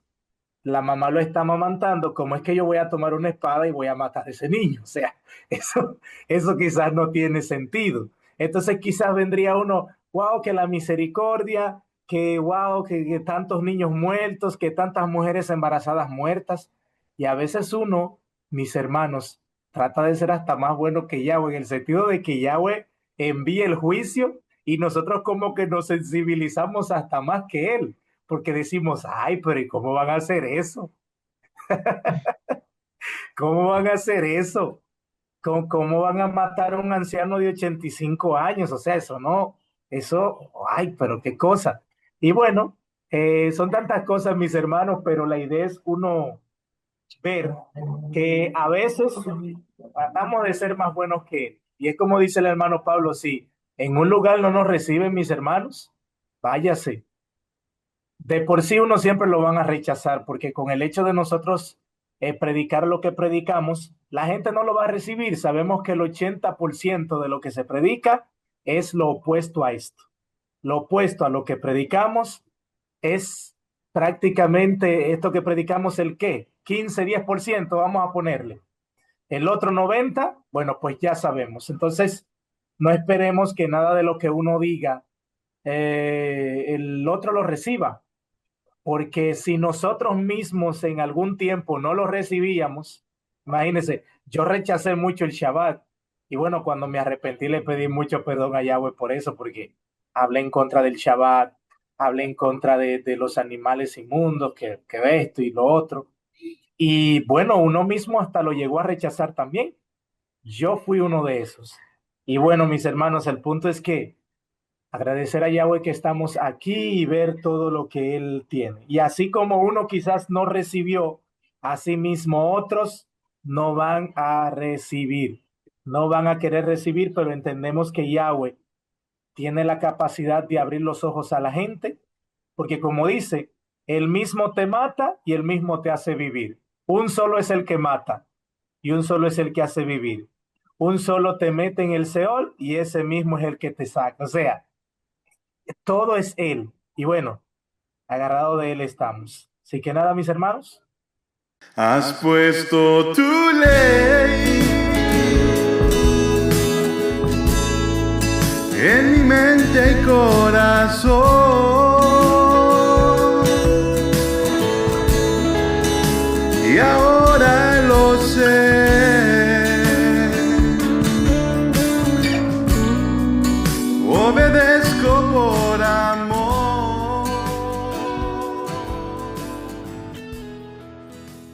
la mamá lo está amamantando, ¿cómo es que yo voy a tomar una espada y voy a matar a ese niño? O sea, eso quizás no tiene sentido. Entonces quizás vendría uno, wow, que la misericordia, que wow, que tantos niños muertos, que tantas mujeres embarazadas muertas. Y a veces uno, mis hermanos, trata de ser hasta más bueno que Yahweh, en el sentido de que Yahweh envíe el juicio y nosotros como que nos sensibilizamos hasta más que Él porque decimos, ay, pero ¿y cómo van a hacer eso? ¿Cómo van a hacer eso? ¿Cómo van a matar a un anciano de 85 años? O sea, eso no, eso, ay, pero qué cosa. Y bueno, son tantas cosas, mis hermanos, pero la idea es uno ver que a veces tratamos de ser más buenos que él. Y es como dice el hermano Pablo, si en un lugar no nos reciben mis hermanos, váyase. De por sí uno siempre lo van a rechazar, porque con el hecho de nosotros predicar lo que predicamos, la gente no lo va a recibir. Sabemos que el 80% de lo que se predica es lo opuesto a esto. Lo opuesto a lo que predicamos es prácticamente esto que predicamos, ¿el qué? 15, 10%, vamos a ponerle. El otro 90%, bueno, pues ya sabemos. Entonces, no esperemos que nada de lo que uno diga, el otro lo reciba, porque si nosotros mismos en algún tiempo no lo recibíamos, imagínense, yo rechacé mucho el Shabbat, y bueno, cuando me arrepentí le pedí mucho perdón a Yahweh por eso, porque hablé en contra del Shabbat, hablé en contra de los animales inmundos, que esto y lo otro, y bueno, uno mismo hasta lo llegó a rechazar también. Yo fui uno de esos. Y bueno, mis hermanos, el punto es que agradecer a Yahweh que estamos aquí y ver todo lo que Él tiene. Y así como uno quizás no recibió, así mismo otros no van a recibir, no van a querer recibir, pero entendemos que Yahweh tiene la capacidad de abrir los ojos a la gente, porque como dice, Él mismo te mata y Él mismo te hace vivir. Un solo es el que mata y un solo es el que hace vivir. Un solo te mete en el Seol y ese mismo es el que te saca. O sea, todo es Él. Y bueno, agarrado de Él estamos. Así que nada, mis hermanos. Has puesto tu ley en mi mente y corazón.